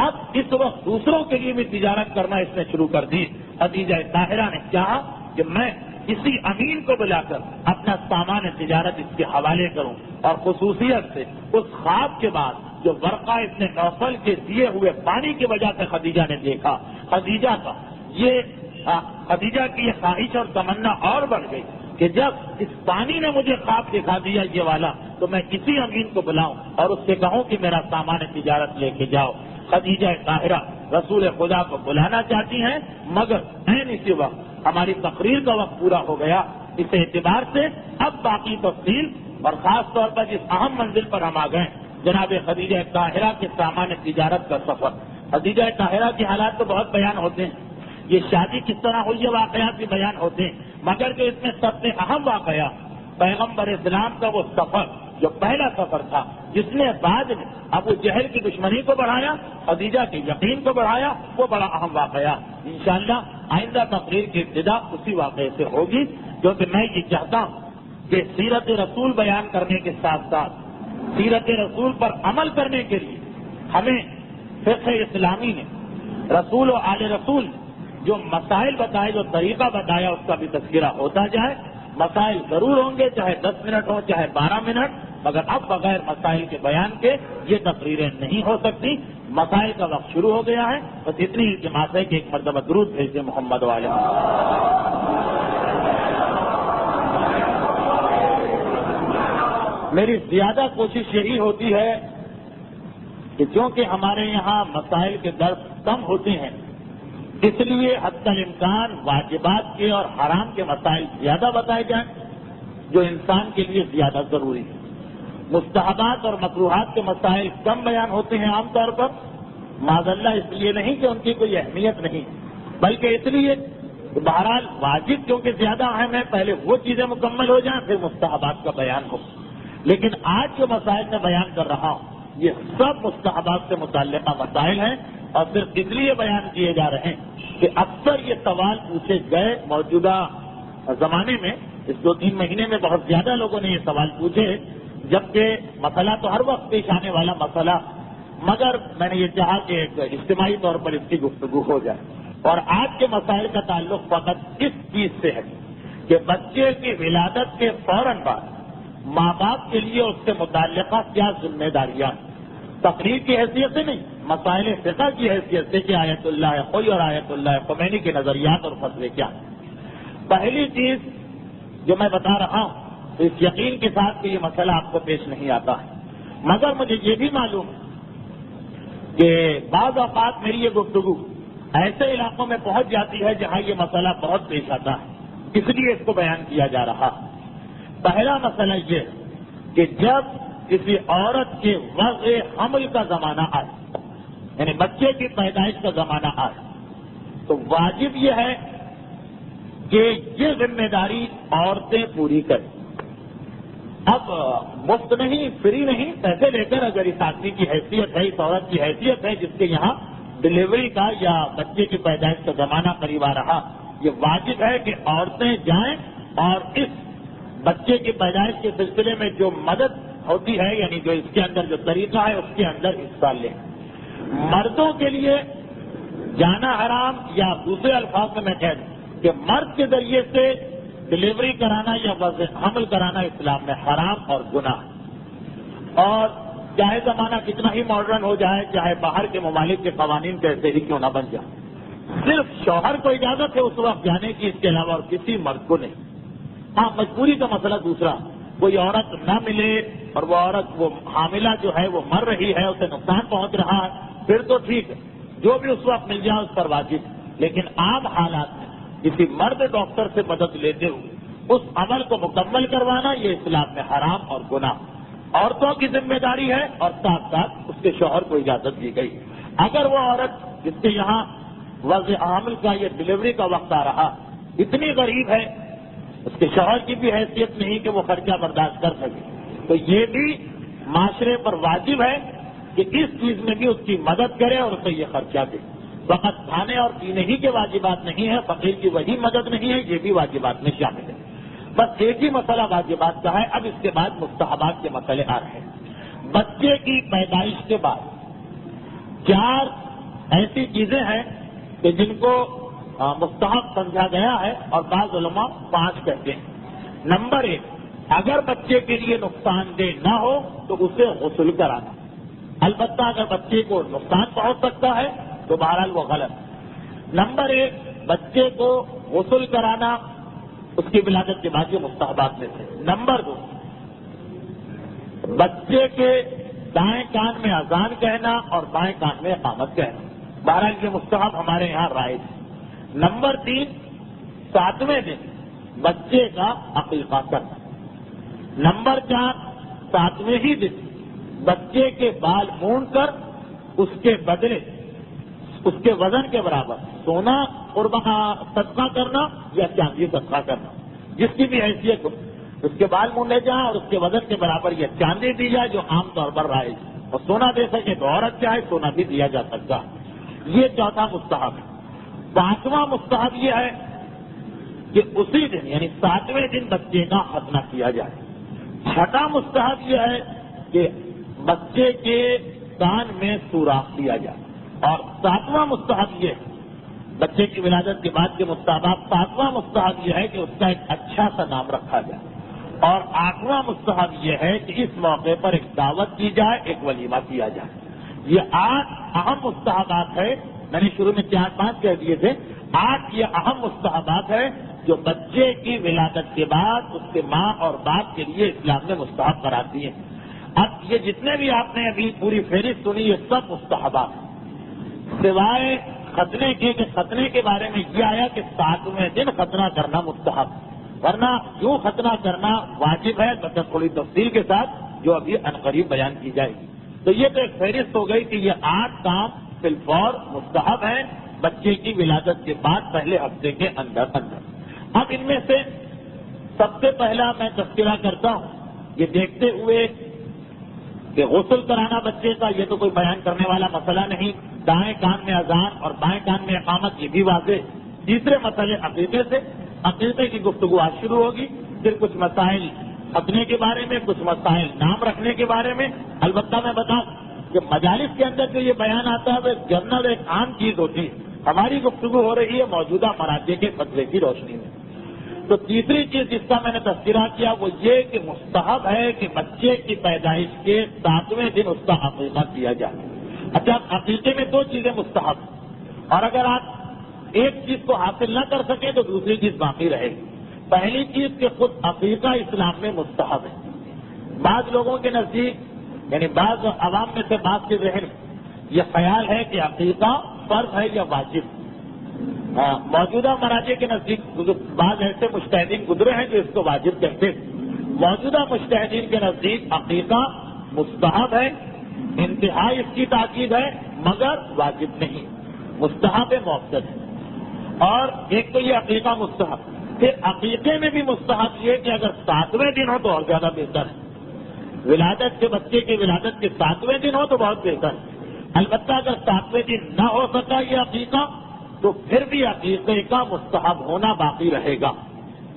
اب اس وقت دوسروں کے لیے بھی تجارت کرنا اس نے شروع کر دی. خدیجہ طاہرہ نے کہا کہ میں اسی امین کو بلا کر اپنا سامان تجارت اس کے حوالے کروں, اور خصوصیت سے اس خواب کے بعد جو ورقہ ابن نوفل کے دیے ہوئے پانی کی وجہ سے خدیجہ نے دیکھا, خدیجہ کی یہ خواہش اور تمنا اور بڑھ گئی کہ جب اس پانی نے مجھے خواب دکھا دیا یہ والا, تو میں کسی امین کو بلاؤں اور اس سے کہوں کہ میرا سامان تجارت لے کے جاؤ. خدیجہ طاہرہ رسول خدا کو بلانا چاہتی ہیں, مگر عین اسی وقت ہماری تقریر کا وقت پورا ہو گیا. اس اعتبار سے اب باقی تفصیل اور خاص طور پر جس اہم منزل پر ہم آ گئے جناب خدیجہ طاہرہ کے سامان تجارت کا سفر. خدیجہ طاہرہ کے حالات تو بہت بیان ہوتے ہیں, یہ شادی کس طرح ہوئی یہ واقعات بھی بیان ہوتے ہیں, مگر جو اس میں سب سے اہم واقعہ پیغمبر اسلام کا وہ سفر جو پہلا سفر تھا جس نے بعد میں ابو جہل کی دشمنی کو بڑھایا, خدیجہ کے یقین کو بڑھایا, وہ بڑا اہم واقعہ. انشاءاللہ آئندہ تقریر کی ابتدا اسی واقعے سے ہوگی, کیونکہ میں یہ چاہتا ہوں کہ سیرت رسول بیان کرنے کے ساتھ ساتھ سیرت رسول پر عمل کرنے کے لیے ہمیں فقہ اسلامی نے رسول و آل رسول جو مسائل بتائے, جو طریقہ بتایا, اس کا بھی تذکرہ ہوتا جائے. مسائل ضرور ہوں گے, چاہے 10 منٹ ہوں چاہے 12 منٹ, مگر اب بغیر مسائل کے بیان کے یہ تقریریں نہیں ہو سکتی. مسائل کا وقت شروع ہو گیا ہے, بس اتنی التماس ہے کہ ایک مرتبہ درود بھیجیے محمد والے. میری زیادہ کوشش یہی ہوتی ہے کہ چونکہ ہمارے یہاں مسائل کے درس کم ہوتے ہیں, اس لیے حتی الامکان واجبات کے اور حرام کے مسائل زیادہ بتائے جائیں جو انسان کے لیے زیادہ ضروری ہے. مستحبات اور مکروہات کے مسائل کم بیان ہوتے ہیں عام طور پر, معذاللہ اس لیے نہیں کہ ان کی کوئی اہمیت نہیں, بلکہ اس لیے بہرحال واجب کیونکہ زیادہ اہم ہے, پہلے وہ چیزیں مکمل ہو جائیں پھر مستحبات کا بیان ہو. لیکن آج جو مسائل میں بیان کر رہا ہوں یہ سب مستحبات سے متعلقہ مسائل ہیں, اور صرف اس لیے بیان کیے جا رہے ہیں کہ اکثر یہ سوال پوچھے گئے موجودہ زمانے میں, اس 2-3 مہینے میں بہت زیادہ لوگوں نے یہ سوال پوچھے, جبکہ مسئلہ تو ہر وقت پیش آنے والا مسئلہ, مگر میں نے یہ چاہا کہ ایک اجتماعی طور پر اس کی گفتگو ہو جائے. اور آج کے مسائل کا تعلق فقط اس چیز سے ہے کہ بچے کی ولادت کے فوراً بعد ماں باپ کے لیے اس سے متعلقہ کیا ذمہ داریاں, تقریر کی حیثیت سے نہیں, مسائل فقہ کی حیثیت سے کہ آیت اللہ خوئی اور آیت اللہ خمینی کے نظریات اور فتوے کیا. پہلی چیز جو میں بتا رہا ہوں تو اس یقین کے ساتھ کہ یہ مسئلہ آپ کو پیش نہیں آتا ہے, مگر مجھے یہ بھی معلوم ہے کہ بعض اوقات میری یہ گفتگو ایسے علاقوں میں پہنچ جاتی ہے جہاں یہ مسئلہ بہت پیش آتا ہے, اس لیے اس کو بیان کیا جا رہا. پہلا مسئلہ یہ کہ جب کسی عورت کے وضع حمل کا زمانہ آئے, یعنی بچے کی پیدائش کا زمانہ آئے, تو واجب یہ ہے کہ یہ ذمہ داری عورتیں پوری کریں. اب مفت نہیں, فری نہیں, پیسے لے کر اگر اس آدمی کی حیثیت ہے, اس عورت کی حیثیت ہے جس کے یہاں ڈلیوری کا یا بچے کی پیدائش کا زمانہ قریب آ رہا, یہ واجب ہے کہ عورتیں جائیں اور اس بچے کی پیدائش کے سلسلے میں جو مدد ہوتی ہے, یعنی جو اس کے اندر جو طریقہ ہے اس کے اندر حصہ لیں. مردوں کے لیے جانا حرام, یا دوسرے الفاظ میں کہہ دوں کہ مرد کے ذریعے سے ڈلیوری کرانا یا وضع حمل کرانا اسلام میں حرام اور گناہ. اور چاہے زمانہ کتنا ہی ماڈرن ہو جائے, چاہے باہر کے ممالک کے قوانین کیسے ہی کیوں نہ بن جائے, صرف شوہر کو اجازت ہے اس وقت جانے کی, اس کے علاوہ اور کسی مرد کو نہیں. ہاں مجبوری کا مسئلہ دوسرا, کوئی عورت نہ ملے اور وہ عورت وہ حاملہ جو ہے وہ مر رہی ہے, اسے نقصان پہنچ رہا ہے, پھر تو ٹھیک ہے. جو بھی اس وقت مل جائے اس پر واجب، لیکن عام حالات میں کسی مرد ڈاکٹر سے مدد لیتے ہوئے اس عمل کو مکمل کروانا یہ اسلام میں حرام اور گناہ، عورتوں کی ذمہ داری ہے اور ساتھ ساتھ اس کے شوہر کو اجازت دی گئی۔ اگر وہ عورت جس کے یہاں وضع حمل کا یہ ڈلیوری کا وقت آ رہا اتنی غریب ہے، اس کے شوہر کی بھی حیثیت نہیں کہ وہ خرچہ برداشت کر سکے، تو یہ بھی معاشرے پر واجب ہے کہ اس چیز میں بھی اس کی مدد کرے اور اسے یہ خرچہ دے۔ فقط کھانے اور پینے ہی کے واجبات نہیں ہے، فقیر کی وہی مدد نہیں ہے، یہ بھی واجبات میں شامل ہے۔ بس ایک ہی مسئلہ واجبات کا ہے، اب اس کے بعد مستحبات کے مسئلے آ رہے ہیں۔ بچے کی پیدائش کے بعد 4 ایسی چیزیں ہیں کہ جن کو مستحب سمجھا گیا ہے اور بعض علماء 5 کہتے ہیں۔ نمبر 1، اگر بچے کے لیے نقصان دہ نہ ہو تو اسے غسل کرانا، البتہ اگر بچے کو نقصان پہنچ سکتا ہے تو بہرحال وہ غلط۔ نمبر 1، بچے کو غسل کرانا اس کی ولادت کے بعد یہ مستحبات میں سے۔ نمبر 2، بچے کے دائیں کان میں اذان کہنا اور بائیں کان میں اقامت کہنا، بہرحال یہ مستحب ہمارے یہاں رائج ہے۔ نمبر 3، 7ویں دن بچے کا عقیقہ کرنا۔ نمبر 4، 7ویں ہی دن بچے کے بال مونڈ کر اس کے بدلے اس کے وزن کے برابر سونا صدقہ کرنا یا چاندی صدقہ کرنا، جس کی بھی حیثیت ہو، اس کے بال مونڈے جائیں اور اس کے وزن کے برابر یہ چاندی دی جائے جو عام طور پر رائج، اور سونا دے سکے تو اور اچھا ہے، سونا بھی دیا جا سکتا ہے۔ یہ 4تھا مستحب ہے۔ 5واں مستحب یہ ہے کہ اسی دن یعنی 7ویں دن بچے کا ختنہ کیا جائے۔ 6واں مستحب یہ ہے کہ بچے کے کان میں سوراخ دیا جائے، اور 7واں مستحب یہ ہے بچے کی ولادت کے بعد کے مستحبات، 7واں مستحب یہ ہے کہ اس کا ایک اچھا سا نام رکھا جائے، اور 8واں مستحب یہ ہے کہ اس موقع پر ایک دعوت کی جائے، ایک ولیمہ کیا جائے۔ یہ 8 اہم مستحبات ہے، میں نے شروع میں 4-5 کہہ دیے تھے، 8 یہ اہم مستحبات ہے جو بچے کی ولادت کے بعد اس کے ماں اور باپ کے لیے اسلام نے مستحب قرار دیے۔ اب یہ جتنے بھی آپ نے ابھی پوری فہرست سنی یہ سب مستحبات ہیں، سوائے ختنے کے، کہ ختنے کے بارے میں یہ آیا کہ 7ویں دن ختنہ کرنا مستحب، ورنہ یوں ختنہ کرنا واجب ہے، مطلب تھوڑی تفصیل کے ساتھ جو ابھی عنقریب بیان کی جائے گی۔ تو یہ تو ایک فہرست ہو گئی کہ یہ 8 کام فی الفور مستحب ہیں بچے کی ولادت کے بعد پہلے ہفتے کے اندر۔ اب ان میں سے سب سے پہلا میں تذکرہ کرتا ہوں، یہ دیکھتے ہوئے کہ غسل کرانا بچے کا یہ تو کوئی بیان کرنے والا مسئلہ نہیں، دائیں کان میں اذان اور بائیں کان میں اقامت یہ بھی واضح۔ تیسرے مسئلے عقیدے سے، عقیدے کی گفتگو آج شروع ہوگی، پھر کچھ مسائل ختنے کے بارے میں، کچھ مسائل نام رکھنے کے بارے میں۔ البتہ میں بتاؤں کہ مجالس کے اندر جو یہ بیان آتا ہے وہ جنرل ایک عام چیز ہوتی ہے، ہماری گفتگو ہو رہی ہے موجودہ مراجع کے فتوے کی روشنی میں۔ تو تیسری چیز جس کا میں نے تذکرہ کیا وہ یہ کہ مستحب ہے کہ بچے کی پیدائش کے 7ویں دن اس کا عقیقہ کیا جائے۔ اچھا، عقیقے میں 2 چیزیں مستحب، اور اگر آپ ایک چیز کو حاصل نہ کر سکیں تو دوسری چیز باقی رہے گی۔ پہلی چیز کہ خود عقیقہ اسلام میں مستحب ہے۔ بعض لوگوں کے نزدیک یعنی بعض عوام میں سے بعض کے ذہن یہ خیال ہے کہ عقیقہ فرض ہے یا واجب۔ موجودہ مراجع کے نزدیک بعض ایسے مجتہدین گزرے ہیں جو اس کو واجب کہتے ہیں۔ موجودہ مجتہدین کے نزدیک عقیقہ مستحب ہے، انتہائی اس کی تاکید ہے، مگر واجب نہیں، مستحب مؤکد ہے۔ اور ایک تو یہ عقیقہ مستحب، پھر عقیقے میں بھی مستحب یہ کہ اگر 7ویں دن ہو تو اور زیادہ بہتر ہے، ولادت کے بچے کی ولادت کے 7ویں دن ہو تو بہت بہتر ہے۔ البتہ اگر 7ویں دن نہ ہو سکا یہ عقیقہ تو پھر بھی عقیقے کا مستحب ہونا باقی رہے گا۔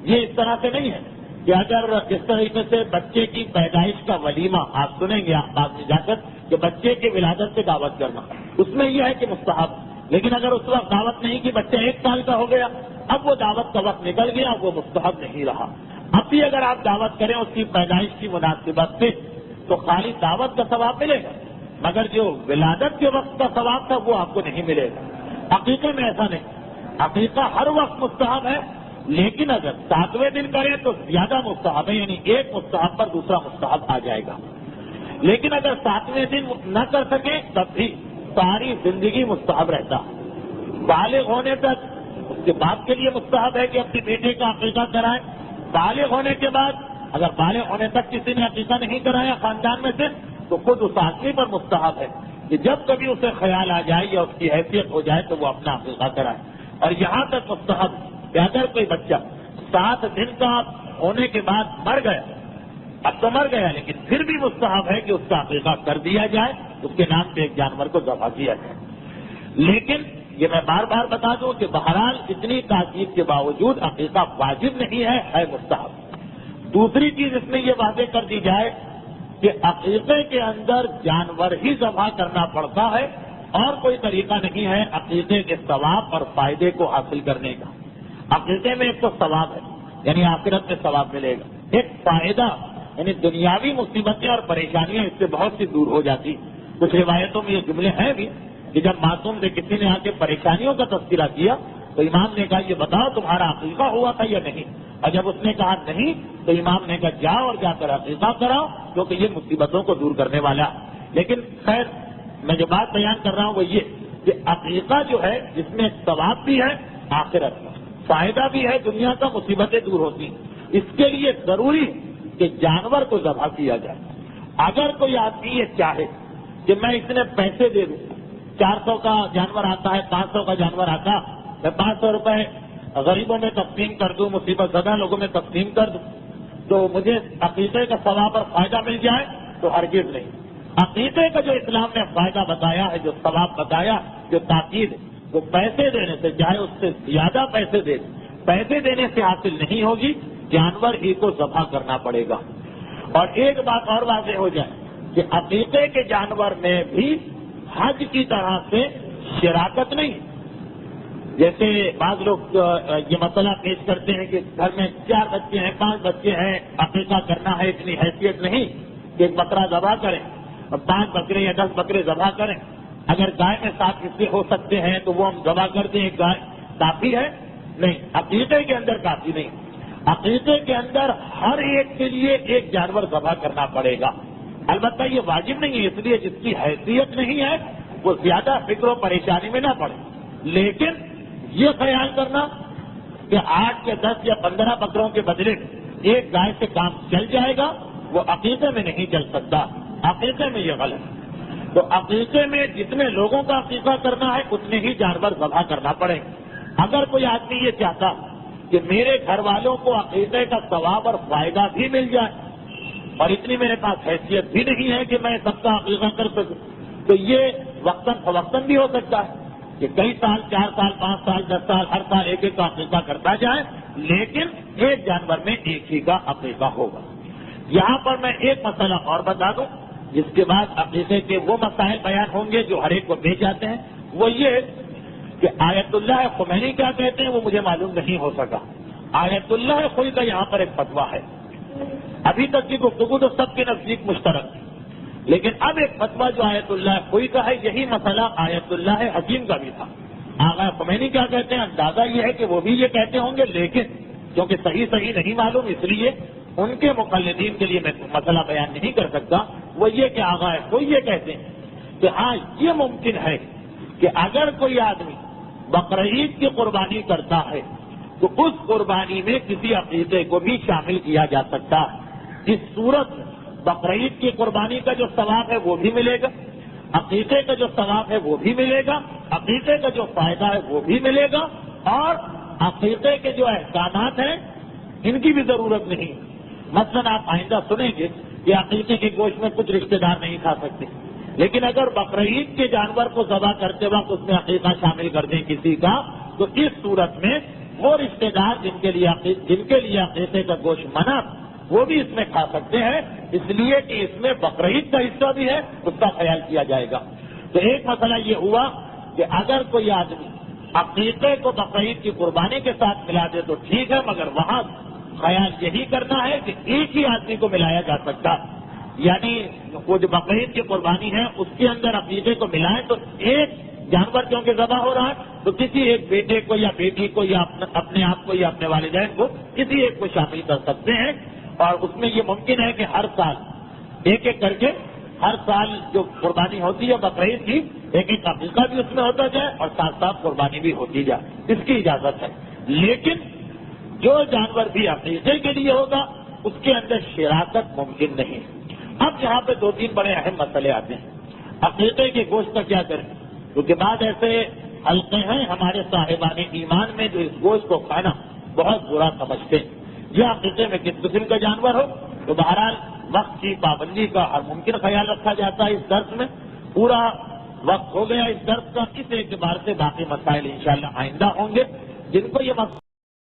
یہ اس طرح سے نہیں ہے کہ اگر اس طریقے سے بچے کی پیدائش کا ولیمہ آپ سنیں گے بعد میں جا کر کہ بچے کی ولادت سے دعوت کرنا، اس میں یہ ہے کہ مستحب، لیکن اگر اس وقت دعوت نہیں کی، بچہ 1 سال کا ہو گیا، اب وہ دعوت کا وقت نکل گیا، اب وہ مستحب نہیں رہا۔ اب بھی اگر آپ دعوت کریں اس کی پیدائش کی مناسبت سے تو خالی دعوت کا ثواب ملے گا، مگر جو ولادت کے وقت کا ثواب تھا وہ آپ کو نہیں ملے گا۔ عقیقے میں ایسا نہیں، عقیقہ ہر وقت مستحب ہے، لیکن اگر 7ویں دن کریں تو زیادہ مستحب ہے، یعنی ایک مستحب پر دوسرا مستحب آ جائے گا۔ لیکن اگر 7ویں دن نہ کر سکیں تب بھی ساری زندگی مستحب رہتا ہے۔ بالغ ہونے تک اس کے باپ کے لیے مستحب ہے کہ اپنی بیٹے کا عقیقہ کرائے۔ بالغ ہونے کے بعد اگر بالغ ہونے تک کسی نے عقیقہ نہیں کرایا خاندان میں سے تو خود اس آدمی پر مستحب ہے کہ جب کبھی اسے خیال آ جائے یا اس کی حیثیت ہو جائے تو وہ اپنا عقیقہ کرائے۔ اور یہاں تک مستحب کہ اگر کوئی بچہ 7 دن کا ہونے کے بعد مر گیا، اب تو مر گیا لیکن پھر بھی مستحب ہے کہ اس کا عقیقہ کر دیا جائے، اس کے نام پہ ایک جانور کو ذبح کیا جائے۔ لیکن یہ میں بار بار بتا دوں کہ بہرحال اتنی تاکید کے باوجود عقیقہ واجب نہیں ہے مستحب۔ دوسری چیز اس میں یہ واضح کر دی جائے کہ عقیقے کے اندر جانور ہی ذبح کرنا پڑتا ہے اور کوئی طریقہ نہیں ہے عقیقے کے ثواب اور فائدے کو حاصل کرنے کا۔ عقیقے میں ایک تو ثواب ہے، یعنی آخرت میں ثواب ملے گا، ایک فائدہ یعنی دنیاوی مصیبتیں اور پریشانیاں اس سے بہت سی دور ہو جاتی۔ کچھ روایتوں میں یہ جملے ہیں بھی کہ جب معصوم سے کسی نے آ کے پریشانیوں کا تذکرہ کیا تو امام نے کہا یہ بتاؤ تمہارا عقیقہ ہوا تھا یا نہیں، اور جب اس نے کہا نہیں تو امام نے کہا جاؤ اور جا کر عقیقہ کراؤ کیونکہ یہ مصیبتوں کو دور کرنے والا۔ لیکن خیر میں جو بات بیان کر رہا ہوں وہ یہ کہ عقیقہ جو ہے جس میں ثواب بھی ہے آخرت میں، فائدہ بھی ہے دنیا کا، مصیبتیں دور ہوتی ہیں، اس کے لیے ضروری کہ جانور کو ذبح کیا جائے۔ اگر کوئی آدمی یہ چاہے کہ میں اتنے پیسے دے دوں، 400 کا جانور آتا ہے، 500 کا جانور آتا، میں 500 روپے غریبوں میں تقسیم کر دوں، مصیبت زدہ لوگوں میں تقسیم کر دوں تو مجھے عقیقے کا ثواب اور فائدہ مل جائے تو ہرگز نہیں۔ عقیقے کا جو اسلام نے فائدہ بتایا ہے، جو ثواب بتایا، جو تاکید وہ پیسے دینے سے، چاہے اس سے زیادہ پیسے دے، پیسے دینے سے حاصل نہیں ہوگی، جانور ہی کو ذبح کرنا پڑے گا۔ اور ایک بات اور واضح ہو جائے کہ عقیقے کے جانور میں بھی حج کی طرح سے شراکت نہیں۔ جیسے بعض لوگ یہ مسئلہ پیش کرتے ہیں کہ گھر میں 4 بچے ہیں، 5 بچے ہیں، عقیقہ کرنا ہے، اتنی حیثیت نہیں کہ ایک بکرا ذبح کریں اور 5 بکرے یا 10 بکرے ذبح کریں۔ اگر گائے میں 7 حصے ہو سکتے ہیں تو وہ ہم ذبح کرتے ہیں، ایک گائے کافی ہے؟ نہیں، عقیقے کے اندر کافی نہیں۔ عقیقے کے اندر ہر ایک کے لیے ایک جانور ذبح کرنا پڑے گا۔ البتہ یہ واجب نہیں ہے، اس لیے جس کی حیثیت نہیں ہے وہ زیادہ فکر و پریشانی میں نہ پڑے۔ لیکن یہ خیال کرنا کہ 8 یا 10 یا 15 بکروں کے بدلے ایک گائے سے کام چل جائے گا، وہ عقیقے میں نہیں چل سکتا، عقیقے میں یہ غلط ہے۔ تو عقیقے میں جتنے لوگوں کا عقیقہ کرنا ہے اتنے ہی جانور ذبح کرنا پڑے۔ اگر کوئی آدمی یہ چاہتا کہ میرے گھر والوں کو عقیقے کا ثواب اور فائدہ بھی مل جائے اور اتنی میرے پاس حیثیت بھی نہیں ہے کہ میں سب کا عقیقہ کر سکوں، تو یہ وقتاً فوقتاً بھی ہو سکتا ہے کہ کئی سال، 4 سال، 5 سال، 10 سال، ہر سال ایک ایک کا عقیقہ کرتا جائے، لیکن ایک جانور میں ایک ہی کا عقیقہ ہوگا۔ یہاں پر میں ایک مسئلہ اور بتا دوں جس کے بعد عقیقے کے وہ مسائل بیان ہوں گے جو ہر ایک کو پیش آتے ہیں، وہ یہ کہ آیت اللہ خمینی کیا کہتے ہیں وہ مجھے معلوم نہیں ہو سکا۔ آیت اللہ خوئی کا یہاں پر ایک فتویٰ ہے، ابھی تک کی گفتگو تو سب کے نزدیک مشترک ہے، لیکن اب ایک فتویٰ جو آیت اللہ خوئی کا ہے، یہی مسئلہ آیت اللہ حکیم کا بھی تھا۔ آغا خمینی کیا کہتے ہیں اندازہ یہ ہے کہ وہ بھی یہ کہتے ہوں گے، لیکن کیونکہ صحیح نہیں معلوم اس لیے ان کے مقلدین کے لیے میں مسئلہ بیان نہیں کر سکتا۔ وہ یہ کہ آغا خوئی یہ کہتے ہیں کہ ہاں یہ ممکن ہے کہ اگر کوئی آدمی بقرعید کی قربانی کرتا ہے تو اس قربانی میں کسی عقیقے کو بھی شامل کیا جا سکتا ہے۔ اس صورت میں بقرعید کی قربانی کا جو ثواب ہے وہ بھی ملے گا، عقیقے کا جو ثواب ہے وہ بھی ملے گا، عقیقے کا جو فائدہ ہے وہ بھی ملے گا، اور عقیقے کے جو احکامات ہیں ان کی بھی ضرورت نہیں۔ مثلاً آپ آئندہ سنیں گے کہ عقیقے کے گوشت میں کچھ رشتہ دار نہیں کھا سکتے، لیکن اگر بقرعید کے جانور کو ذبح کرتے وقت اس میں عقیقہ شامل کر دیں کسی کا، تو اس صورت میں وہ رشتہ دار جن کے لیے عقیقے کا گوشت منع وہ بھی اس میں کھا سکتے ہیں، اس لیے کہ اس میں بقرعید کا حصہ بھی ہے، اس کا خیال کیا جائے گا۔ تو ایک مسئلہ یہ ہوا کہ اگر کوئی آدمی عقیقے کو بقرعید کی قربانی کے ساتھ ملا دے تو ٹھیک ہے، مگر وہاں خیال یہی کرنا ہے کہ ایک ہی آدمی کو ملایا جا سکتا، یعنی وہ جو بقرعید کی قربانی ہے اس کے اندر عقیقے کو ملائیں تو ایک جانور کیونکہ ذبح ہو رہا ہے تو کسی ایک بیٹے کو یا بیٹی کو یا اپنے آپ کو یا اپنے والدین کو کسی ایک کو شامل کر سکتے ہیں، اور اس میں یہ ممکن ہے کہ ہر سال ایک ایک کر کے ہر سال جو قربانی ہوتی ہے بقرعید کی ایک ایک عقیقہ بھی اس میں ہوتا جائے اور ساتھ ساتھ قربانی بھی ہوتی جائے، اس کی اجازت ہے۔ لیکن جو جانور بھی عقیقے کے لیے ہوگا اس کے اندر شراکت ممکن نہیں۔ اب یہاں پہ دو تین بڑے اہم مسئلے آتے ہیں۔ عقیقے کے گوشت کا کیا کریں؟ کیونکہ بعد ایسے حلقے ہیں ہمارے صاحبان ایمان میں جو اس گوشت کو کھانا بہت برا سمجھتے ہیں۔ یہ عقیقے میں کس قسم کا جانور ہو تو بہرحال وقت کی پابندی کا ہر ممکن خیال رکھا جاتا ہے۔ اس درس میں پورا وقت ہو گیا اس درس کا، اس اعتبار سے باقی مسائل انشاءاللہ آئندہ ہوں گے، جن کو یہ